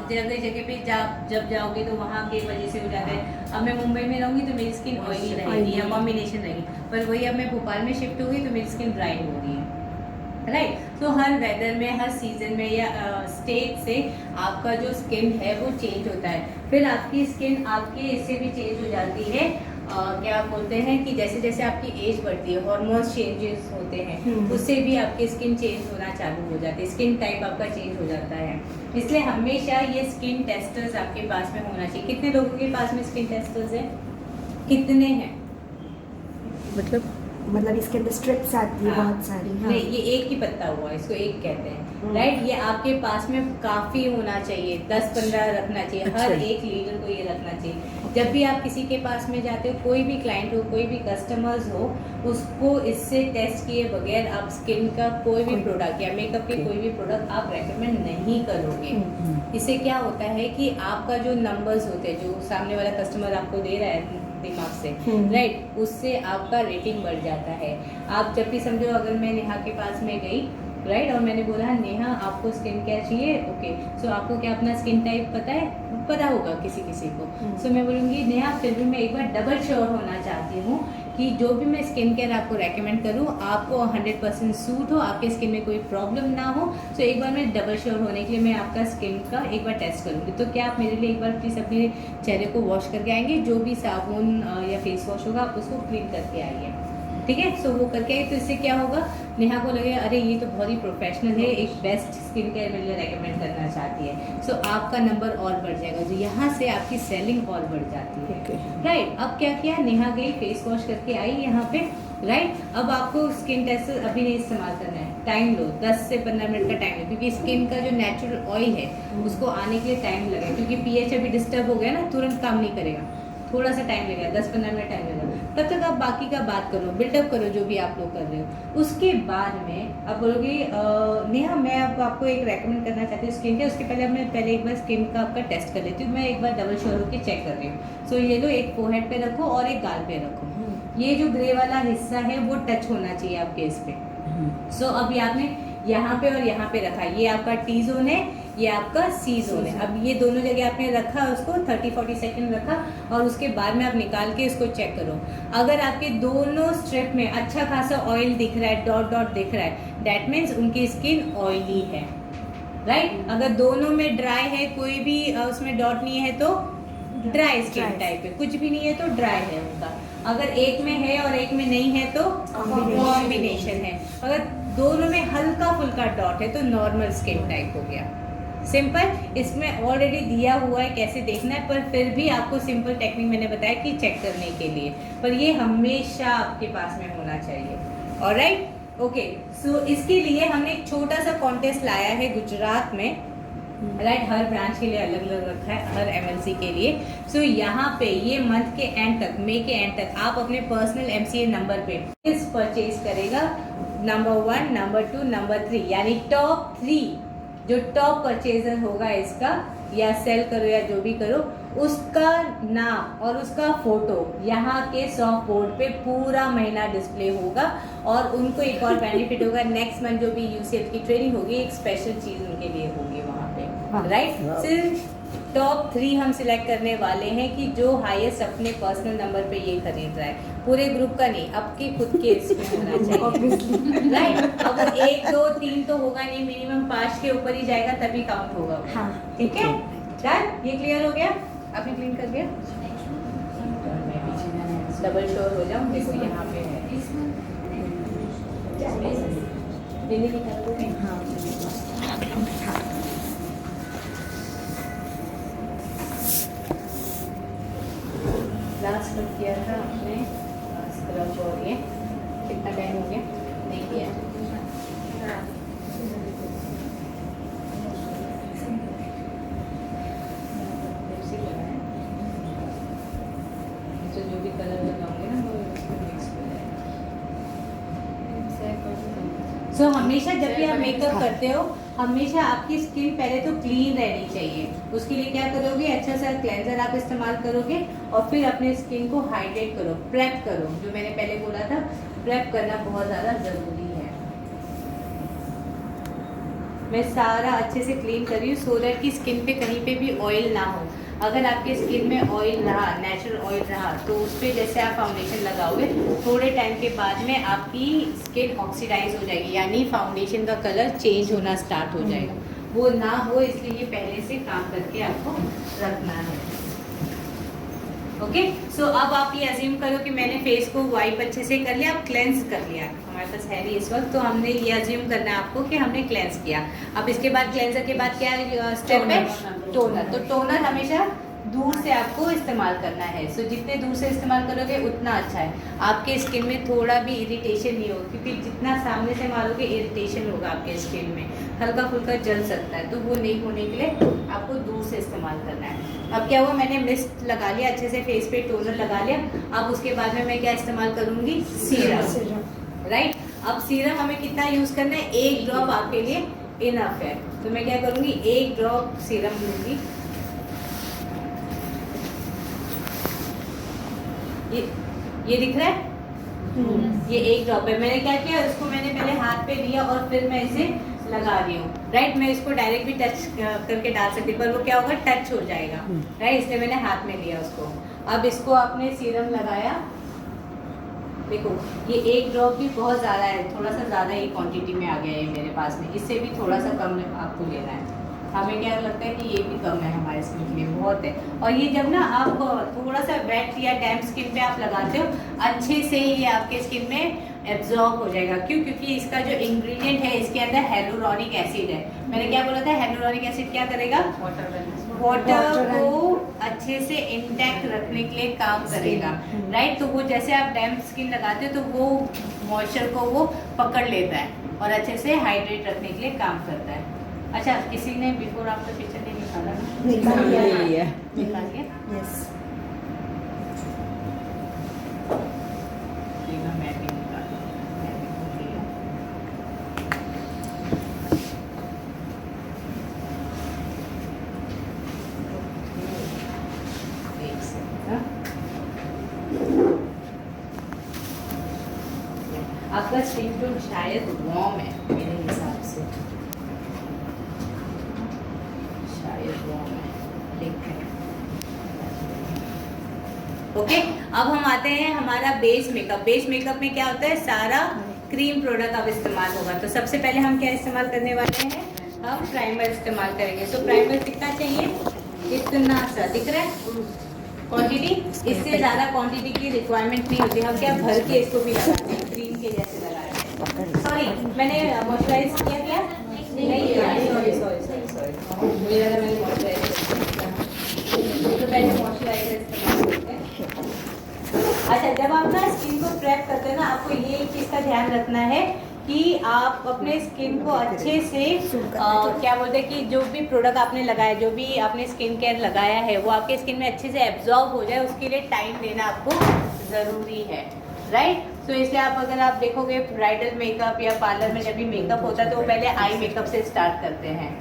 आप जगह जगह पे जब जाओगे तो वहाँ के वजह से हो जाता है। अब मैं मुंबई में रहूँगी तो मेरी स्किन ऑयली रहेगी या कॉम्बिनेशन रहेगी, पर वही अब मैं भोपाल में शिफ्ट होगी तो मेरी स्किन ड्राई हो रही है, राइट। तो हर वेदर में, हर सीजन में या स्टेट से आपका जो स्किन है वो चेंज होता है। फिर आपकी स्किन आपके इससे भी चेंज हो जाती है, क्या बोलते हैं कि जैसे जैसे आपकी एज बढ़ती है हॉर्मोन्स चेंजेस होते हैं, उससे भी आपकी स्किन चेंज होना चालू हो जाती है, स्किन टाइप आपका चेंज हो जाता है। इसलिए हमेशा ये स्किन टेस्टर्स आपके पास में होना चाहिए। कितने लोगों के पास में स्किन टेस्टर्स हैं? कितने हैं? मतलब इसके अंदर स्ट्रिप्स आती है बहुत सारी। हाँ। नहीं, ये एक ही पत्ता हुआ, इसको एक कहते हैं, राइट। ये आपके पास में काफी होना चाहिए, 10-15 रखना चाहिए। अच्छा। हर एक लीडर को ये रखना चाहिए। जब भी आप किसी के पास में जाते हो, कोई भी क्लाइंट हो, कोई भी कस्टमर्स हो, उसको इससे टेस्ट किए बगैर आप स्किन का कोई भी प्रोडक्ट या मेकअप के कोई भी प्रोडक्ट आप रेकमेंड नहीं करोगे। इससे क्या होता है कि आपका जो नंबर्स होते हैं, जो सामने वाला कस्टमर आपको दे रहा है दिमाग से, राइट, उससे आपका रेटिंग बढ़ जाता है। आप जब भी समझो, अगर मैं नेहा के पास में गई, राइट, और मैंने बोला नेहा आपको स्किन केयर चाहिए, ओके, सो आपको क्या अपना स्किन टाइप पता है? पता होगा किसी किसी को। सो मैं बोलूँगी नेहा फिर भी मैं एक बार डबल श्योर होना चाहती हूँ कि जो भी मैं स्किन केयर आपको रेकमेंड करूँ आपको 100% सूट हो, आपके स्किन में कोई प्रॉब्लम ना हो। सो एक बार मैं डबल श्योर होने के लिए मैं आपका स्किन का एक बार टेस्ट करूँगी। तो क्या आप मेरे लिए एक बार प्लीज़ अपने चेहरे को वॉश करके आएंगे? जो भी साबुन या फेस वॉश होगा आप उसको क्लीन करके आइए, ठीक है। सो वो करके आइए, तो इससे क्या होगा, नेहा को लगेगा अरे ये तो बहुत ही प्रोफेशनल है, एक बेस्ट स्किन केयर मेरे लिए रेकमेंड करना चाहती है। सो आपका नंबर और बढ़ जाएगा, जो यहाँ से आपकी सेलिंग और बढ़ जाती है, राइट। अब क्या किया, नेहा गई फेस वॉश करके आई यहाँ पे, राइट। अब आपको स्किन टेस्ट अभी नहीं इस्तेमाल करना है, टाइम लो, 10 से 15 मिनट का टाइम लो, क्योंकि स्किन का जो नेचुरल ऑयल है उसको आने के लिए टाइम लगेगा, क्योंकि पीएच अभी डिस्टर्ब हो गया ना, तुरंत काम नहीं करेगा, थोड़ा सा टाइम लगेगा, 10-15 मिनट टाइम लगेगा। तब तक आप बाकी का बात करो, बिल्डअप करो जो भी आप लोग कर रहे हो। उसके बाद में आप बोलोगे नेहा मैं अब आपको एक रेकमेंड करना चाहती हूँ स्किन के, उसके पहले मैं पहले एक बार स्किन का आपका टेस्ट कर लेती हूँ, मैं एक बार डबल श्योर होकर चेक कर रही हूँ। सो ये लो, एक फोरहेड पे रखो और एक गाल पे रखो, ये जो ग्रे वाला हिस्सा है वो टच होना चाहिए आपके इस पे। सो अभी आपने यहाँ पे और यहाँ पे रखा, ये आपका टी जोन है, ये आपका सी जोन है। अब ये दोनों जगह आपने रखा, उसको 30-40 सेकंड रखा, और उसके बाद में आप निकाल के इसको चेक करो। अगर आपके दोनों स्ट्रिप में अच्छा खासा ऑयल दिख रहा है, डॉट डॉट दिख रहा है, दैट मीन्स उनकी स्किन ऑयली है, राइट। अगर दोनों में ड्राई है, कोई भी उसमें डॉट नहीं है तो ड्राई स्किन टाइप है, कुछ भी नहीं है तो ड्राई है उनका। अगर एक में है और एक में नहीं है तो कॉम्बिनेशन है। अगर दोनों में हल्का फुल्का डॉट है तो नॉर्मल स्किन टाइप हो गया। सिंपल, इसमें ऑलरेडी दिया हुआ है कैसे देखना है, पर फिर भी आपको सिंपल टेक्निक मैंने बताया कि चेक करने के लिए, पर ये हमेशा आपके पास में होना चाहिए। Alright, okay. सो इसके लिए हमने एक छोटा सा कॉन्टेस्ट लाया है गुजरात में, राइट। हर ब्रांच के लिए अलग अलग रखा है, हर एमएलसी के लिए। सो यहाँ पे ये मंथ के एंड तक, मई के एंड तक, आप अपने पर्सनल एमसीए नंबर पे किस परचेज करेगा, नंबर 1, नंबर 2, नंबर 3, यानी टॉप 3 जो टॉप परचेजर होगा इसका, या सेल करो या जो भी करो, उसका नाम और उसका फोटो यहाँ के सॉफ्ट बोर्ड पे पूरा महीना डिस्प्ले होगा। और उनको एक और बेनिफिट होगा, नेक्स्ट मंथ जो भी यूसीएफ की ट्रेनिंग होगी, एक स्पेशल चीज उनके लिए होगी वहाँ पे, राइट। सिर्फ टॉप 3 हम सिलेक्ट करने वाले हैं कि जो हाईएस्ट अपने पर्सनल नंबर पे ये खरीद रहा है, पूरे ग्रुप का नहीं, आपके खुद के इसमें होना चाहिए, राइट। अब 1, 2, 3 तो होगा नहीं, मिनिमम 5 के ऊपर ही जाएगा तभी काउंट होगा, ठीक है। डन, ये क्लियर हो गया? आपने क्लीन कर दिया? डबल श्योर हो जाऊँ, देखो यहाँ पे है, दिल्ली की तरफ में, हाँ। लास्ट कब किया था आपने स्क्रब, और ये कितना टाइम हो गया नहीं किया? तो जो भी कलर लगाओगे ना वो मिक्स हो जाएगा। सो हमेशा जब भी आप मेकअप करते हो, हमेशा आपकी स्किन पहले तो क्लीन रहनी चाहिए। उसके लिए क्या करोगे, अच्छा सा क्लेंजर आप इस्तेमाल करोगे, और फिर अपने स्किन को हाइड्रेट करो, प्रेप करो। जो मैंने पहले बोला था, प्रेप करना बहुत ज़्यादा ज़रूरी है। मैं सारा अच्छे से क्लीन कर रही हूँ सो दैट कि स्किन पे कहीं पे भी ऑयल ना हो। अगर आपके स्किन में ऑयल रहा, नेचुरल ऑयल रहा, तो उस पर जैसे आप फाउंडेशन लगाओगे थोड़े टाइम के बाद में आपकी स्किन ऑक्सीडाइज हो जाएगी, यानी फाउंडेशन का कलर चेंज होना स्टार्ट हो जाएगा। वो ना हो इसलिए ये पहले से काम करके आपको रखना है। ओके, सो अब आप ये अज्यूम करो कि मैंने फेस को वाइप अच्छे से कर लिया, अब क्लेंस कर लिया। हमारे पास है नहीं इस वक्त, तो हमने ये अज्यूम करना है आपको कि हमने क्लेंस किया। अब इसके बाद क्लेंसर के बाद क्या स्टेप है? टोनर। तो टोनर हमेशा दूर से आपको इस्तेमाल करना है। सो जितने दूर से इस्तेमाल करोगे उतना अच्छा है। आपके स्किन में थोड़ा भी इरिटेशन नहीं होगा, क्योंकि जितना सामने से मारोगे इरिटेशन होगा आपके स्किन में, हल्का फुल्का जल सकता है, तो वो नहीं होने के लिए आपको दूर से इस्तेमाल करना है। अब क्या हुआ, मैंने मिस्ट लगा लिया अच्छे से, फेस पे टोनर लगा लिया। अब उसके बाद में मैं क्या इस्तेमाल करूँगी? सीरम। राइट, अब सीरम हमें कितना यूज़ करना है? 1 ड्रॉप आपके लिए इनफ है। तो मैं क्या करूँगी? 1 ड्रॉप सीरम लूँगी। ये दिख रहा है? ये 1 ड्रॉप है। मैंने क्या किया, इसको मैंने पहले हाथ पे लिया और फिर मैं इसे लगा रही हूँ। राइट, मैं इसको डायरेक्ट भी टच करके डाल सकती हूँ, पर वो क्या होगा, टच हो जाएगा। राइट, इसलिए मैंने हाथ में लिया उसको। अब इसको आपने सीरम लगाया, देखो ये 1 ड्रॉप भी बहुत ज़्यादा है, थोड़ा सा ज़्यादा ही क्वांटिटी में आ गया है मेरे पास में। इससे भी थोड़ा सा कम आपको लेना है। हमें क्या लगता है कि ये भी कम है हमारे स्किन के लिए, बहुत है। और ये जब ना आप थोड़ा सा वेट या डैम्प स्किन पे आप लगाते हो, अच्छे से ये आपके स्किन में एब्जॉर्ब हो जाएगा। क्यों? क्योंकि इसका जो इंग्रेडिएंट है, इसके अंदर हेलुरोनिक एसिड है। मैंने क्या बोला था? हेलुरोनिक एसिड क्या करेगा? वाटर को अच्छे से इंटैक्ट रखने के लिए काम करेगा। राइट, तो वो जैसे आप डैम्प स्किन लगाते हो तो वो मॉइस्चर को वो पकड़ लेता है और अच्छे से हाइड्रेट रखने के लिए काम करता है। अच्छा, किसी ने बिफोर आफ्टर पिक्चर नहीं निकाला ना? निकाल लिया। निकाल के यस, मैं भी निकालूं, मैं भी भूल गई हूं। एक सेकंड, हाँ? आपका स्किन टोन शायद वार्म है मेरे हिसाब से, ओके। अब हम आते हैं हमारा बेस मेकअप। बेस मेकअप में क्या होता है, सारा क्रीम प्रोडक्ट अब इस्तेमाल होगा। तो सबसे पहले हम क्या इस्तेमाल करने वाले हैं? हम प्राइमर इस्तेमाल करेंगे। सो प्राइमर कितना चाहिए? इतना सा दिख रहा है क्वांटिटी, इससे ज़्यादा क्वांटिटी की रिक्वायरमेंट नहीं होती। हम क्या भर के इसको भी लगाते हैं, क्रीम के जैसे लगाते हैं। सॉरी, मैंने मॉइस्चराइज किया क्या? नहीं किया, सॉरी। मुझे लगा मैंने मॉइस्चराइज, तो पहले मॉइस्चराइजर इस्तेमाल करते हैं। अच्छा, जब आप ना स्किन को प्रेप करते हैं ना, आपको ये एक चीज़ का ध्यान रखना है कि आप अपने स्किन को अच्छे से क्या बोलते हैं कि जो भी प्रोडक्ट आपने लगाया, जो भी आपने स्किन केयर लगाया है, वो आपके स्किन में अच्छे से एब्जॉर्ब हो जाए, उसके लिए टाइम देना आपको ज़रूरी है। राइट, तो इसलिए आप अगर आप देखोगे ब्राइडल मेकअप या पार्लर में जब भी मेकअप होता है तो वो पहले आई मेकअप से स्टार्ट करते हैं।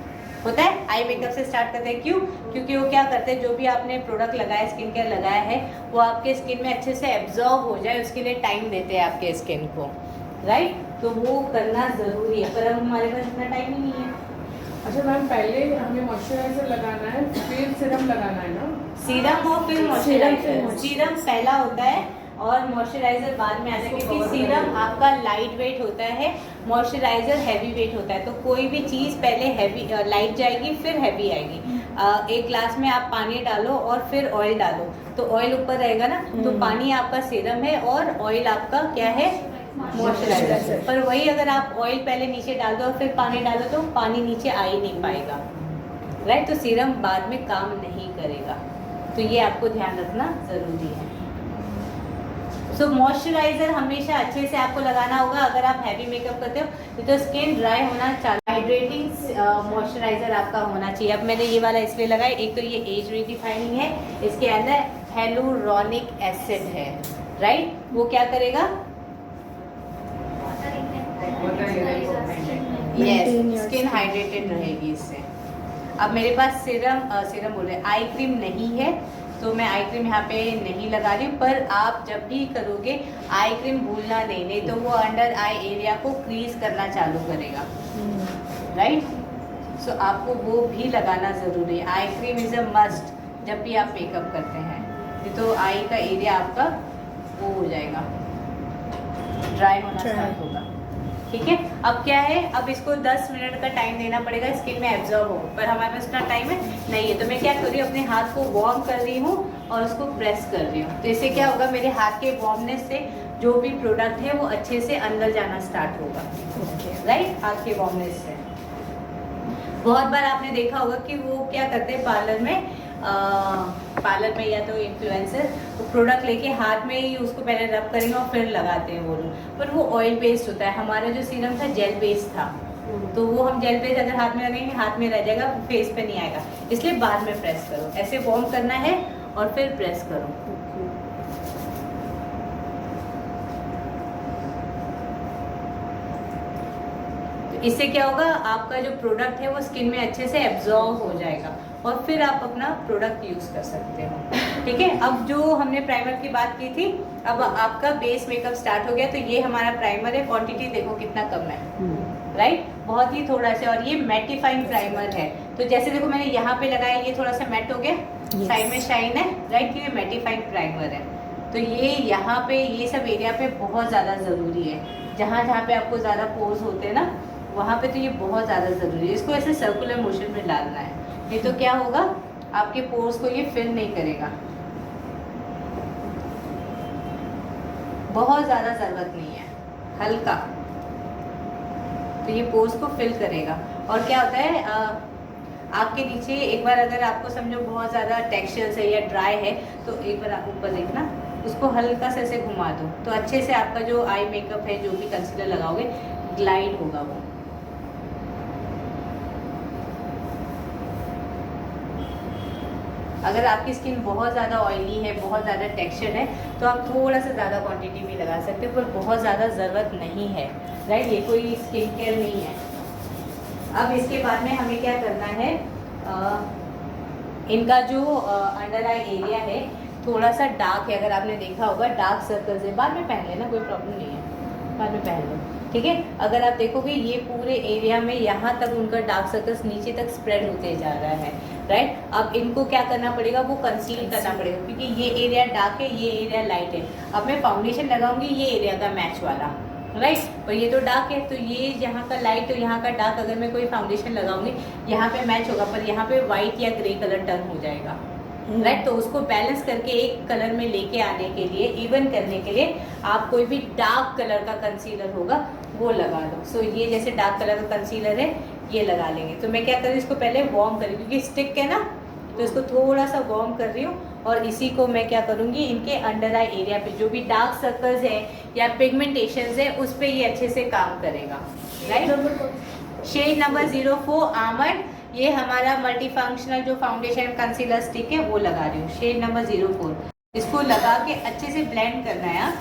होता है, आई मेकअप से स्टार्ट करते हैं। क्यों? क्योंकि वो क्या करते हैं, जो भी आपने प्रोडक्ट लगाया, स्किन केयर लगाया है, वो आपके स्किन में अच्छे से एब्जॉर्ब हो जाए, उसके लिए टाइम देते हैं आपके स्किन को। राइट, तो वो करना ज़रूरी है, पर अब हमारे पास इतना टाइम ही नहीं है। अच्छा मैम, पहले हमें मॉइस्चराइजर लगाना है, फिर सीरम लगाना है ना? सीरम हो फिर मॉइस्चराइजर। सीरम पहला होता है और मॉइस्चराइजर बाद में आता है, क्योंकि सीरम आपका लाइट वेट होता है, मॉइस्चराइजर हैवी वेट होता है। तो कोई भी चीज़ पहले हैवी लाइट जाएगी फिर हैवी आएगी। एक ग्लास में आप पानी डालो और फिर ऑयल डालो, तो ऑयल ऊपर रहेगा ना, तो पानी आपका सीरम है और ऑयल आपका क्या है? मॉइस्चराइजर। पर वही अगर आप ऑयल पहले नीचे डाल दो और फिर पानी डालो तो पानी नीचे आ ही नहीं पाएगा। राइट, तो सीरम बाद में काम नहीं करेगा, तो ये आपको ध्यान रखना ज़रूरी है। सो मॉइस्चराइजर हमेशा अच्छे से आपको लगाना होगा। अगर आप हैवी मेकअप करते हो तो स्किन ड्राई होना चाहिए, हाइड्रेटिंग मॉइस्चराइजर आपका होना चाहिए। अब मैंने ये वाला इसलिए लगाया, एक तो ये एज रिडिफाइनिंग है, इसके अंदर हेलुरोनिक एसिड है। राइट, वो क्या करेगा? यस, स्किन हाइड्रेटेड रहेगी इससे। अब मेरे पास सीरम बोल रहे आई क्रीम नहीं है, तो मैं आई क्रीम यहाँ पे नहीं लगा रही हूँ। पर आप जब भी करोगे आई क्रीम भूलना नहीं तो वो अंडर आई एरिया को क्रीज करना चालू करेगा। राइट, सो आपको वो भी लगाना ज़रूरी है। Eye cream is a must जब भी आप मेकअप करते हैं, नहीं तो आई का एरिया आपका वो हो जाएगा, ड्राई होना स्टार्ट होगा। ठीक है, अब क्या है, अब इसको 10 मिनट का टाइम देना पड़ेगा स्किन में एब्जॉर्ब हो, पर हमारे पास इतना टाइम है नहीं है। तो मैं क्या कर रही हूँ, अपने हाथ को वार्म कर रही हूँ और उसको प्रेस कर रही हूँ। तो इससे क्या होगा, मेरे हाथ के वार्मनेस से जो भी प्रोडक्ट है वो अच्छे से अंदर जाना स्टार्ट होगा। राइट, हाथ के वार्मनेस से। बहुत बार आपने देखा होगा कि वो क्या करते हैं पार्लर में या तो इन्फ्लुएंसर वो प्रोडक्ट लेके हाथ में ही उसको पहले रब करेंगे और फिर लगाते हैं वो लोग, पर वो ऑयल बेस्ड होता है। हमारा जो सीरम था जेल बेस्ड था, तो वो हम जेल बेस्ड अगर हाथ में लगेंगे हाथ में रह जाएगा, फेस पे नहीं आएगा, इसलिए बाद में प्रेस करो। ऐसे वार्म करना है और फिर प्रेस करो। इससे क्या होगा, आपका जो प्रोडक्ट है वो स्किन में अच्छे से एब्जॉर्ब हो जाएगा और फिर आप अपना प्रोडक्ट यूज कर सकते हो। ठीक है, अब जो हमने प्राइमर की बात की थी, अब आपका बेस मेकअप स्टार्ट हो गया। तो ये हमारा प्राइमर है, क्वांटिटी देखो कितना कम है, राइट, बहुत ही थोड़ा सा। और ये मैटिफाइंग प्राइमर है, तो जैसे देखो मैंने यहाँ पे लगाया, ये थोड़ा सा मैट हो गया, साइड में शाइन है, राइट, ये मैटिफाइंग प्राइमर है। तो ये यहाँ पे ये सब एरिया पे बहुत ज़्यादा ज़रूरी है, जहाँ पे आपको ज़्यादा पोर्स होते हैं ना, वहाँ पे तो ये बहुत ज़्यादा ज़रूरी है। इसको ऐसे सर्कुलर मोशन में डालना है, नहीं तो क्या होगा, आपके पोर्स को ये फिल नहीं करेगा। बहुत ज़्यादा ज़रूरत नहीं है, हल्का, तो ये पोर्स को फिल करेगा। और क्या होता है, आपके नीचे एक बार अगर आपको समझो बहुत ज़्यादा टेक्सचर्स है या ड्राई है, तो एक बार आप ऊपर देखना, उसको हल्का से ऐसे घुमा दो, तो अच्छे से आपका जो आई मेकअप है, जो भी कंसीलर लगाओगे, ग्लाइड होगा वो। अगर आपकी स्किन बहुत ज़्यादा ऑयली है, बहुत ज़्यादा टेक्सचर है, तो आप थोड़ा सा ज़्यादा क्वांटिटी में लगा सकते हो, पर बहुत ज़्यादा ज़रूरत नहीं है। राइट, ये कोई स्किन केयर नहीं है। अब इसके बाद में हमें क्या करना है, इनका जो अंडर आई एरिया है थोड़ा सा डार्क है, अगर आपने देखा होगा डार्क सर्कल्स है, बाद में पहन लेना, कोई प्रॉब्लम नहीं है, बाद में पहन लो। ठीक है, अगर आप देखोगे ये पूरे एरिया में यहाँ तक उनका डार्क सर्कल्स नीचे तक स्प्रेड होते जा रहा है। राइट, अब इनको क्या करना पड़ेगा, वो कंसील करना पड़ेगा, क्योंकि ये एरिया डार्क है, ये एरिया लाइट है। अब मैं फाउंडेशन लगाऊंगी ये एरिया का मैच वाला, राइट, और ये तो डार्क है, तो ये यहाँ का लाइट और यहाँ का डार्क, अगर मैं कोई फाउंडेशन लगाऊंगी यहाँ पे मैच होगा, पर यहाँ पे व्हाइट या ग्रे कलर टर्न हो जाएगा। राइट, तो उसको बैलेंस करके एक कलर में लेके आने के लिए, इवन करने के लिए, आप कोई भी डार्क कलर का कंसीलर होगा वो लगा दो। सो ये जैसे डार्क कलर का कंसीलर है, ये लगा लेंगे। तो मैं क्या कर रही हूँ, इसको पहले वार्म करूँ, क्योंकि स्टिक है ना, तो इसको थोड़ा सा वार्म कर रही हूँ। और इसी को मैं क्या करूँगी, इनके अंडर आई एरिया पे जो भी डार्क सर्कल्स है या पिगमेंटेशंस है, उस पर ये अच्छे से काम करेगा। राइट, शेड नंबर 04 आमंड, ये हमारा मल्टी फंक्शनल जो फाउंडेशन कंसीलर स्टिक है वो लगा रही हूँ, शेड नंबर 04। इसको लगा के अच्छे से ब्लेंड करना है,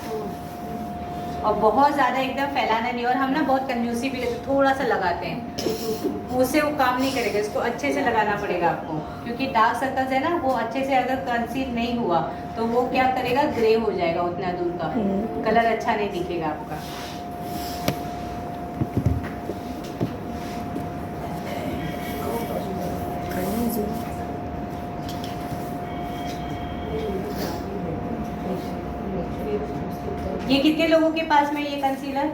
और बहुत ज़्यादा एकदम फैलाना नहीं। और हम ना बहुत कंजूसी भी लेते, थोड़ा सा लगाते हैं, उससे वो काम नहीं करेगा, इसको अच्छे से लगाना पड़ेगा आपको, क्योंकि डार्क सर्कल्स है ना, वो अच्छे से अगर कंसील नहीं हुआ तो वो क्या करेगा, ग्रे हो जाएगा, उतना दूर का कलर अच्छा नहीं दिखेगा आपका। ये कितने लोगों के पास में ये कंसीलर?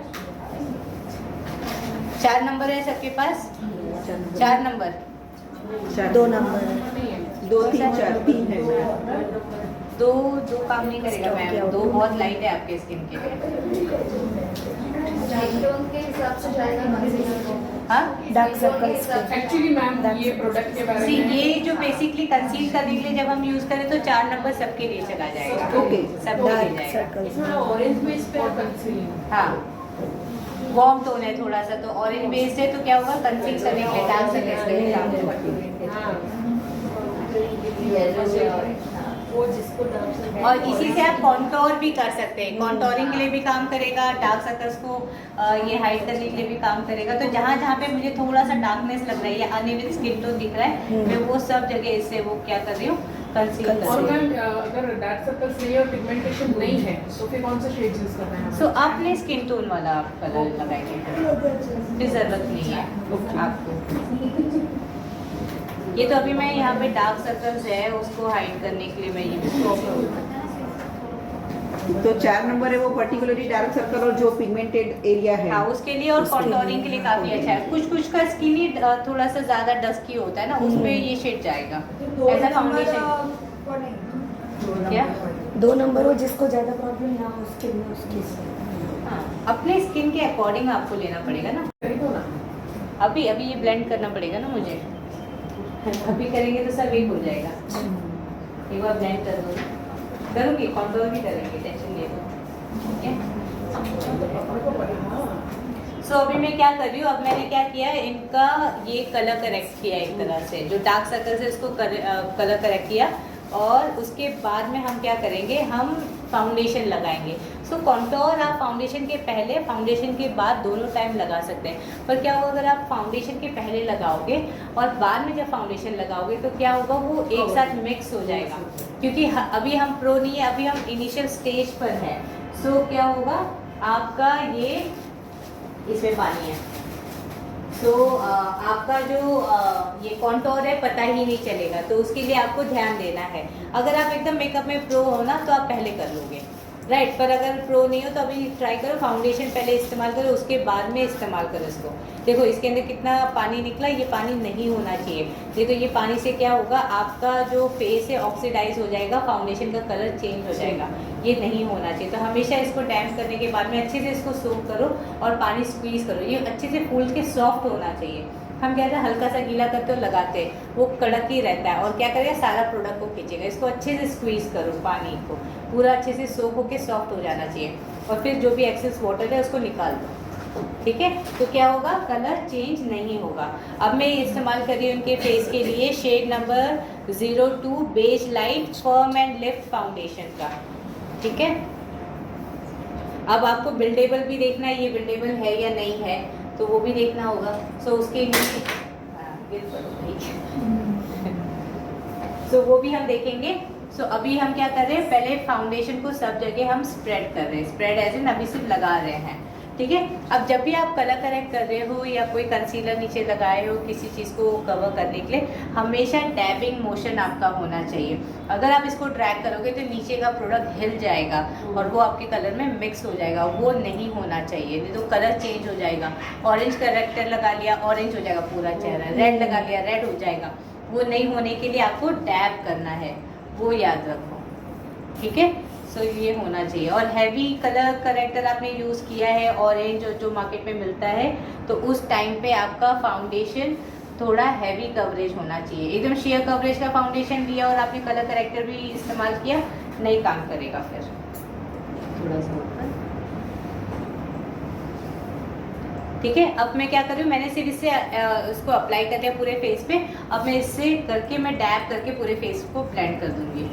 4 नंबर है सबके पास? 4 नंबर, 2 नंबर, 2 3 4 3 है। दो काम नहीं करेगा मैम, 2 बहुत लाइट है आपके स्किन के लिए। हाँ, डार्क सर्कल्स एक्चुअली मैम ये प्रोडक्ट के बारे में, ये जो बेसिकली कंसील करने के लिए जब हम यूज करें तो 4 नंबर सबके लिए चला जाएगा। ओके, सब डार्क जाएगा। सर्कल्स। ऑरेंज बेस पे कंसील, हाँ, वार्म टोन है थोड़ा सा, तो ऑरेंज बेस्ड है, तो क्या होगा, कंसील करने के लिए डार्क सर्कल्स के लिए काम और इसी से आप कॉन्टोर भी कर सकते हैं, कॉन्टोरिंग के लिए भी काम करेगा, डार्क सर्कल्स को ये हाइड करने के लिए भी काम करेगा। तो जहाँ जहाँ पे मुझे थोड़ा सा डार्कनेस लग रहा है या अनइवन स्किन टोन दिख रहा है, मैं वो सब जगह इससे वो क्या कर रही हूँ, कंसील कर और रही हूँ। मैम अगर डार्क सर्कल्स नहीं और पिगमेंटेशन नहीं है तो फिर कौन सा शेड यूज करना है? सो आप अपने स्किन टोन वाला आप कलर लगाएंगे, फिर जरूरत नहीं है आपको। ये तो अभी मैं यहाँ पे डार्क सर्कल्स है उसको हाइड करने के लिए मैं ये तो 4 नंबर है वो पर्टिकुलरली डार्क सर्कल और जो पिगमेंटेड एरिया है, हाँ उसके लिए और कॉन्टोरिंग के लिए काफी अच्छा है। कुछ कुछ का स्किन ही थोड़ा सा ज्यादा डस्की होता है ना, उसमें ये शेड जाएगा। ऐसा फाउंडेशन क्या 2 नंबर हो जिसको ज्यादा प्रॉब्लम ना हो उसके लिए उसके से। हाँ, अपने स्किन के अकॉर्डिंग आपको लेना पड़ेगा ना। अभी अभी ये ब्लेंड करना पड़ेगा ना मुझे, अभी करेंगे तो सब एक हो जाएगा। एक बार ब्लेंड कर दो, करूँगी कॉन्टोर भी करेंगे, टेंशन ले लो। ठीक है, सो अभी मैं क्या कर रही हूँ, अब मैंने क्या किया, इनका ये कलर करेक्ट किया एक तरह से, जो डार्क सर्कल से इसको कलर करेक्ट किया। और उसके बाद में हम क्या करेंगे, हम फाउंडेशन लगाएंगे। सो कॉन्टोर आप फाउंडेशन के पहले, फाउंडेशन के बाद दोनों टाइम लगा सकते हैं। पर क्या होगा, अगर आप फाउंडेशन के पहले लगाओगे और बाद में जब फाउंडेशन लगाओगे तो क्या होगा, वो एक साथ मिक्स हो जाएगा। क्योंकि अभी हम प्रो नहीं है, अभी हम इनिशियल स्टेज पर हैं। सो क्या होगा, आपका ये इसमें पानी है, तो आपका जो ये कॉन्टोर है पता ही नहीं चलेगा। तो उसके लिए आपको ध्यान देना है। अगर आप एकदम मेकअप में प्रो हो ना तो आप पहले कर लोगे, राइट। पर अगर प्रो नहीं हो तो अभी ट्राई करो, फाउंडेशन पहले इस्तेमाल करो, उसके बाद में इस्तेमाल करो इसको। देखो इसके अंदर कितना पानी निकला, ये पानी नहीं होना चाहिए। देखो ये पानी से क्या होगा, आपका जो फेस है ऑक्सीडाइज हो जाएगा, फाउंडेशन का कलर चेंज हो जाएगा। ये नहीं होना चाहिए। तो हमेशा इसको डैम्प करने के बाद में अच्छे से इसको सोक करो और पानी स्क्वीज़ करो। ये अच्छे से फूल के सॉफ्ट होना चाहिए। हम क्या है, हल्का सा गीला करते हो लगाते हैं, वो कड़क ही रहता है और क्या करेगा, सारा प्रोडक्ट को खींचेगा। इसको अच्छे से स्क्वीज़ करो, पानी को पूरा अच्छे से सोक होके सॉफ्ट हो जाना चाहिए। और फिर जो भी एक्सेस वाटर है उसको निकाल दो, ठीक है। तो क्या होगा, कलर चेंज नहीं होगा। अब मैं इस्तेमाल कर रही हूँ उनके फेस के लिए shade number 02 beige light firm and lift foundation का, ठीक है। अब आपको बिल्डेबल भी देखना है, ये बिल्डेबल है या नहीं है, तो वो भी देखना होगा। सो उसके लिए सो वो भी हम देखेंगे। सो अभी हम क्या कर रहे हैं, पहले फाउंडेशन को सब जगह हम स्प्रेड कर रहे हैं। स्प्रेड एज इन अभी सिर्फ लगा रहे हैं, ठीक है। अब जब भी आप कलर करेक्ट कर रहे हो या कोई कंसीलर नीचे लगाए हो किसी चीज़ को कवर करने के लिए, हमेशा डैबिंग मोशन आपका होना चाहिए। अगर आप इसको ड्रैग करोगे तो नीचे का प्रोडक्ट हिल जाएगा और वो आपके कलर में मिक्स हो जाएगा। वो नहीं होना चाहिए, नहीं तो कलर चेंज हो जाएगा। ऑरेंज करेक्टर लगा लिया, ऑरेंज हो जाएगा पूरा चेहरा। रेड लगा लिया, रेड हो जाएगा। वो नहीं होने के लिए आपको डैब करना है, वो याद रखो, ठीक है। सो ये होना चाहिए। और हैवी कलर करेक्टर आपने यूज़ किया है, ऑरेंज जो मार्केट में मिलता है, तो उस टाइम पे आपका फाउंडेशन थोड़ा हैवी कवरेज होना चाहिए। एकदम शेयर कवरेज का फाउंडेशन लिया और आपने कलर करेक्टर भी इस्तेमाल किया, नहीं काम करेगा। फिर थोड़ा सा ऊपर, ठीक है। अब मैं क्या कर रही हूँ, मैंने सिर्फ इससे इसको अप्लाई कर दिया पूरे फेस पे। अब मैं इससे करके मैं डैब करके पूरे फेस को ब्लेंड कर दूंगी,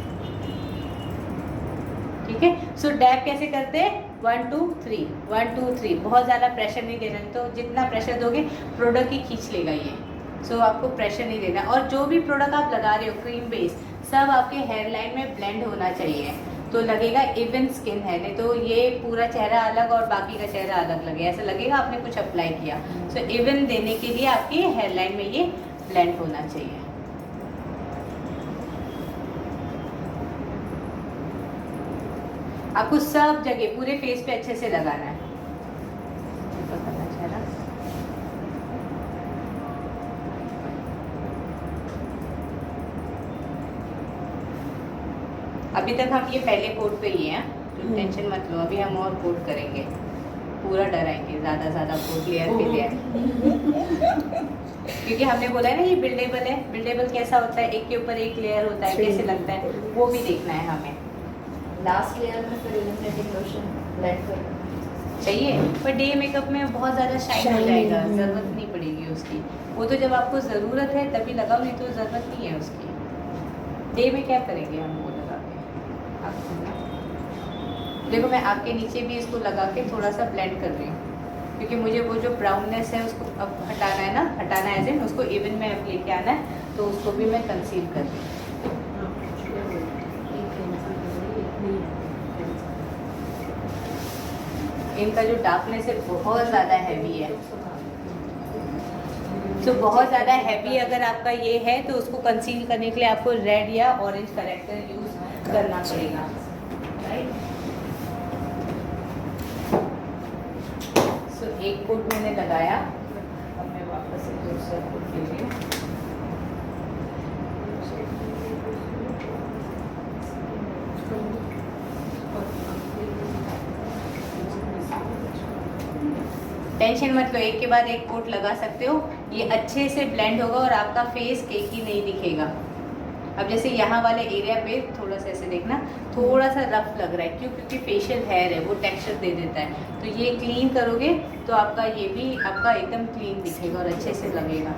ठीक है। सो डैब कैसे करते हैं, 1 2 3 1 2 3। बहुत ज़्यादा प्रेशर नहीं देना, तो जितना प्रेशर दोगे प्रोडक्ट ही खींच लेगा ये। सो आपको प्रेशर नहीं देना। और जो भी प्रोडक्ट आप लगा रहे हो क्रीम बेस, सब आपके हेयर लाइन में ब्लेंड होना चाहिए, तो लगेगा इवन स्किन है। नहीं तो ये पूरा चेहरा अलग और बाकी का चेहरा अलग लगे, ऐसा लगेगा आपने कुछ अप्लाई किया। सो इवन देने के लिए आपकी हेयर लाइन में ये ब्लेंड होना चाहिए। आपको सब जगह पूरे फेस पे अच्छे से लगाना है। अभी तक हम ये पहले कोट पे ही हैं, तो टेंशन मत लो। अभी हम और कोट करेंगे, पूरा डराएंगे, ज़्यादा कोट लेयर पे लेयर। क्योंकि हमने बोला है ना ये बिल्डेबल है। बिल्डेबल कैसा होता है, एक के ऊपर एक लेयर होता है, कैसे लगता है वो भी देखना है हमें। लास्ट लेयर में फिर इल्यूमिनेटिंग लोशन ब्लेंड कर चाहिए, पर डे मेकअप में बहुत ज़्यादा शाइन हो जाएगा, ज़रूरत नहीं पड़ेगी उसकी। वो तो जब आपको ज़रूरत है तभी लगाओ, नहीं तो ज़रूरत नहीं है उसकी। डे में क्या करेंगे हम वो लगा के। देखो मैं आँख के नीचे भी इसको लगा के थोड़ा सा ब्लेंड कर रही हूँ, क्योंकि मुझे वो जो ब्राउननेस है उसको अब हटाना है ना, हटाना है एज उसको इवन में अब लेके आना है, तो उसको भी मैं कंसील कर रही हूँ। इनका जो डार्कनेस है बहुत ज़्यादा हैवी है। सो बहुत ज़्यादा हैवी अगर आपका ये है तो उसको कंसील करने के लिए आपको रेड या ऑरेंज करेक्टर यूज़ करना पड़ेगा, राइट। सो एक कोट मैंने लगाया, अब मैं वापस से दूसरा कोट ले रही हूँ। टेंशन मत लो, एक के बाद एक कोट लगा सकते हो, ये अच्छे से ब्लेंड होगा और आपका फेस केक ही नहीं दिखेगा। अब जैसे यहाँ वाले एरिया पे थोड़ा सा ऐसे देखना, थोड़ा सा रफ लग रहा है, क्यों? क्योंकि फेशियल हेयर है, वो टेक्सचर दे देता है। तो ये क्लीन करोगे तो आपका ये भी आपका एकदम क्लीन दिखेगा और अच्छे से लगेगा।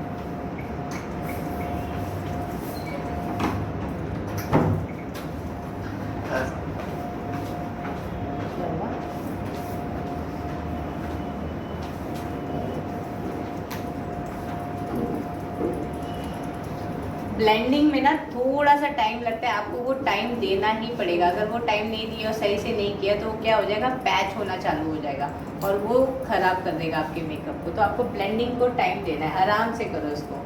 ब्लेंडिंग में ना थोड़ा सा टाइम लगता है, आपको वो टाइम देना ही पड़ेगा। अगर वो टाइम नहीं दिया और सही से नहीं किया तो क्या हो जाएगा, पैच होना चालू हो जाएगा और वो खराब कर देगा आपके मेकअप को। तो आपको ब्लेंडिंग को टाइम देना है, आराम से करो इसको।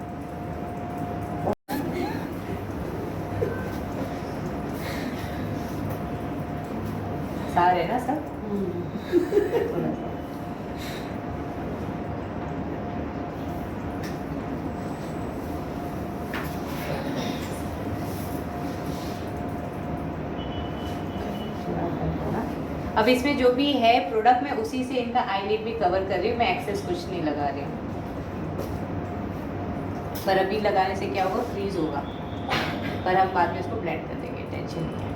सारे ना सब थोड़ा सा। अब इसमें जो भी है प्रोडक्ट, मैं उसी से इनका आईलिड भी कवर कर रही हूँ, मैं एक्सेस कुछ नहीं लगा रही हूँ। पर अभी लगाने से क्या होगा, फ्रीज होगा, पर हम बाद में इसको ब्लेंड कर देंगे, टेंशन नहीं है।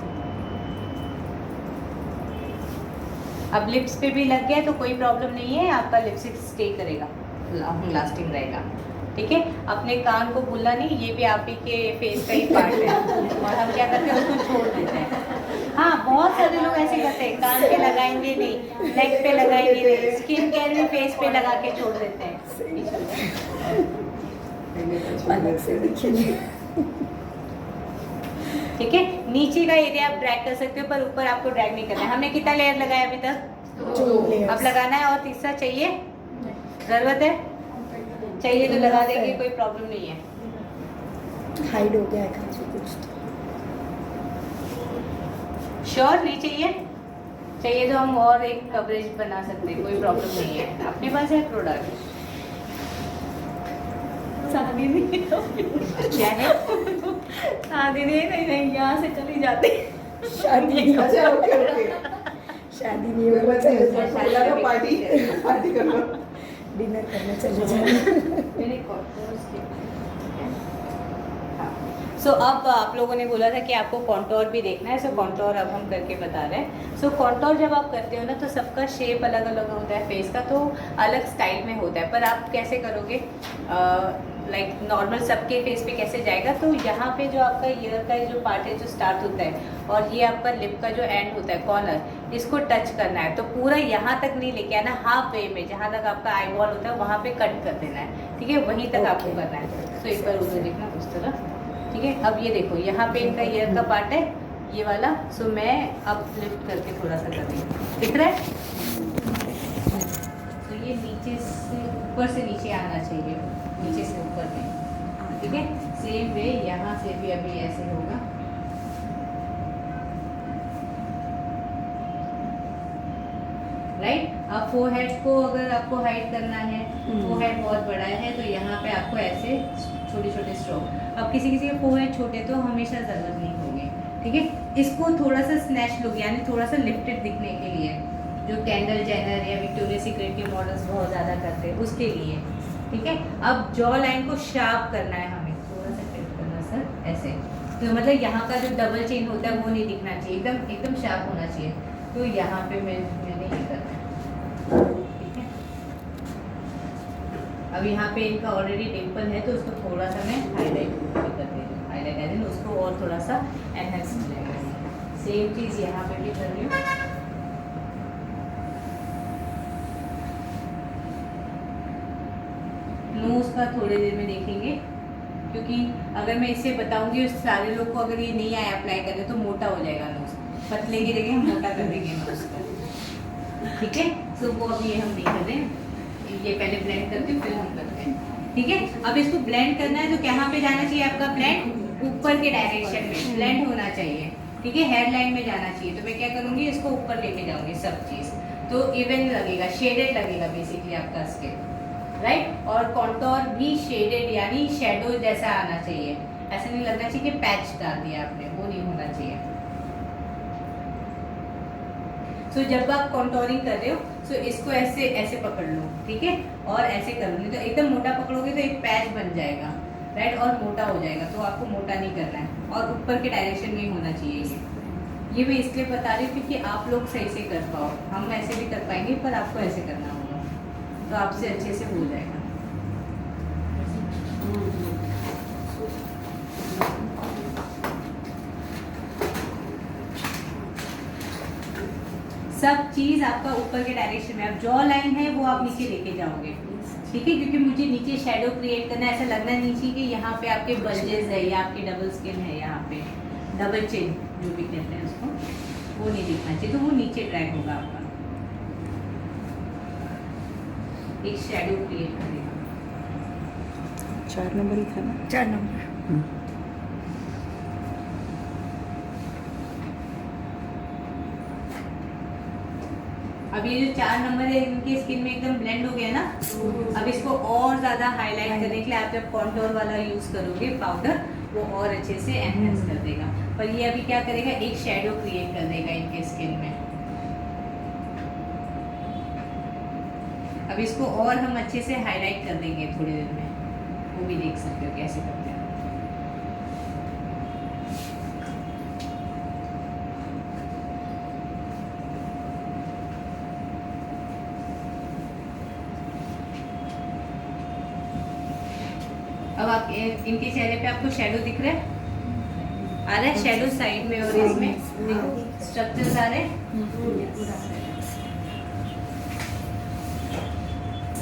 अब लिप्स पे भी लग गया तो कोई प्रॉब्लम नहीं है, आपका लिपस्टिक स्टे करेगा, लॉन्ग लास्टिंग रहेगा, ठीक है। अपने कान को भूलना नहीं, ये भी आप ही के फेस का ही पार्ट है और हम क्या करते हैं, उसको छोड़ देते हैं। हाँ, बहुत सारे लोग ऐसे करते हैं, कान पे लगाएंगे नहीं, नेक पे लगाएंगे नहीं, स्किन केयर भी फेस पे लगा के छोड़ देते हैं। अलग से दिखेंगे। ठीक है, नीचे का एरिया आप ड्रैग कर सकते हो, पर ऊपर आपको ड्रैग नहीं करना है। हमने कितना लेयर लगाया अभी तक? 2 layers। अब लगाना है, और तीसरा चाहिए, जरूरत है? चाहिए तो लगा देंगे, कोई प्रॉब्लम नहीं है। हाइड हो गया है काफी कुछ तो। श्योर नहीं चाहिए? चाहिए तो हम और एक कवरेज बना सकते हैं, कोई प्रॉब्लम नहीं है, अपने पास है प्रोडक्ट। शादी नहीं क्या है? शादी नहीं, यहाँ से चली जाती। शादी नहीं हो अच्छा, ओके ओके। शादी नहीं होगा, चले जाए, पहला तो पार्टी कर लो। डिनर करने चले जाए। सो अब आप लोगों ने बोला था कि आपको कॉन्टोर भी देखना है, सो कॉन्टोर अब हम करके बता रहे हैं। सो कॉन्टोर जब आप करते हो ना तो सबका शेप अलग अलग होता है फेस का, तो अलग स्टाइल में होता है। पर आप कैसे करोगे, लाइक नॉर्मल सबके फेस पे कैसे जाएगा, तो यहाँ पे जो आपका ईयर का जो पार्ट है जो स्टार्ट होता है, और ये आपका लिप का जो एंड होता है कॉर्नर, इसको टच करना है। तो पूरा यहाँ तक नहीं लेके आना, हाफ वे में जहाँ तक आपका आई बॉल होता है वहाँ पे कट कर देना है, ठीक है, वहीं तक आपको करना है। तो एक बार उधर देखना उस तरफ, ठीक है। अब ये देखो, यहाँ पे इनका ईयर का पार्ट है ये वाला, सो मैं अब लिफ्ट करके थोड़ा सा कर रही हूँ, दिख रहा है? तो ये नीचे से ऊपर से नीचे आना चाहिए, नीचे से ऊपर में, ठीक है। सेम वे यहाँ से भी अभी ऐसे होगा, राइट। अब फोरहेड को अगर आपको हाइड करना है, फोरहेड बहुत बड़ा है तो यहाँ पे आपको ऐसे छोटे छोटे स्ट्रोक। अब किसी किसी के फोरहेड छोटे तो हमेशा जरूरत नहीं होगी, ठीक है। इसको थोड़ा सा स्नैच लुक, यानी थोड़ा सा लिफ्टेड दिखने के लिए, जो कैंडल जेनर या विक्टोरिया सीक्रेट के मॉडल्स बहुत ज़्यादा करते हैं उसके लिए, ठीक है। अब जॉ लाइन को शार्प करना है हमें, थोड़ा सा टिप करना सर ऐसे, तो मतलब यहाँ का जो डबल चेन होता है वो नहीं दिखना चाहिए, एकदम एकदम शार्प होना चाहिए। तो यहाँ पे मैंने ये करना है, ठीक है। अब यहाँ पे इनका ऑलरेडी डिम्पल है तो उसको थोड़ा सा मैं हाईलाइट कर देती हूँ, हाईलाइट एज इन उसको और थोड़ा सा एनहेंस हो जाएगा। सेम चीज़ यहाँ पे भी कर रही हूँ। नोज का थोड़ी देर में देखेंगे, क्योंकि अगर मैं इसे बताऊंगी उस सारे लोग को अगर ये नहीं आया अप्लाई करने तो मोटा हो जाएगा नोज, पतले की जगह हम मोटा कर देंगे नोज का, ठीक है। सो वो अभी हम नहीं कर रहे हैं, ये पहले ब्लेंड करती हूँ फिर हम करते हैं, ठीक है। अब इसको ब्लेंड करना है तो कहाँ पे जाना चाहिए आपका ब्लेंड? ऊपर के डायरेक्शन में ब्लेंड होना चाहिए, ठीक है, हेयर लाइन में जाना चाहिए। तो मैं क्या करूँगी, इसको ऊपर लेके जाऊँगी सब चीज़, तो इवन लगेगा, शेडेड लगेगा बेसिकली आपका स्किन, राइट। और कॉन्टोर भी शेडेड यानी शेडो जैसा आना चाहिए, ऐसा नहीं लगना चाहिए कि पैच डाल दिया आपने, वो नहीं होना चाहिए। सो जब आप कॉन्टोरिंग कर रहे हो तो इसको ऐसे ऐसे पकड़ लो, ठीक है, और ऐसे कर लो, नहीं तो एकदम मोटा पकड़ोगे तो एक पैच बन जाएगा, राइट, और मोटा हो जाएगा। तो आपको मोटा नहीं करना है और ऊपर के डायरेक्शन में ही होना चाहिए। ये मैं इसलिए बता रही हूँ क्योंकि आप लोग सही से कर पाओ, हम ऐसे भी कर पाएंगे पर आपको ऐसे करना होगा, तो आपसे अच्छे से हो जाएगा। सब चीज आपका ऊपर के डायरेक्शन में, अब जॉ लाइन है वो आप नीचे लेके जाओगे, ठीक है, क्योंकि मुझे नीचे शैडो क्रिएट करना है। ऐसा लगना नहीं चाहिए कि यहाँ पे आपके बल्जेस है या आपकी डबल स्किन है, यहाँ पे डबल चिन जो भी कहते हैं उसको, वो नहीं दिखना चाहिए, तो वो नीचे ड्रैग होगा आपका, एक शैडो क्रिएट करेगा। 4 नंबर ही था ना? 4 नंबर। अब ये जो 4 नंबर है इनकी स्किन में एकदम ब्लेंड हो गया ना। अब इसको और ज्यादा हाईलाइट करने के लिए आप जब कॉन्टोर वाला यूज करोगे पाउडर, वो और अच्छे से एनहेंस कर देगा। पर ये अभी क्या करेगा, एक शैडो क्रिएट कर देगा इनके स्किन में। अब इसको और हम अच्छे से हाईलाइट कर देंगे थोड़ी देर में, वो भी देख सकते हो कैसे करते हैं। अब आप इनके चेहरे पे आपको शैडो दिख रहा है, आ रहा है शैडो साइड में, और इसमें स्ट्रक्चर्स आ रहे हैं,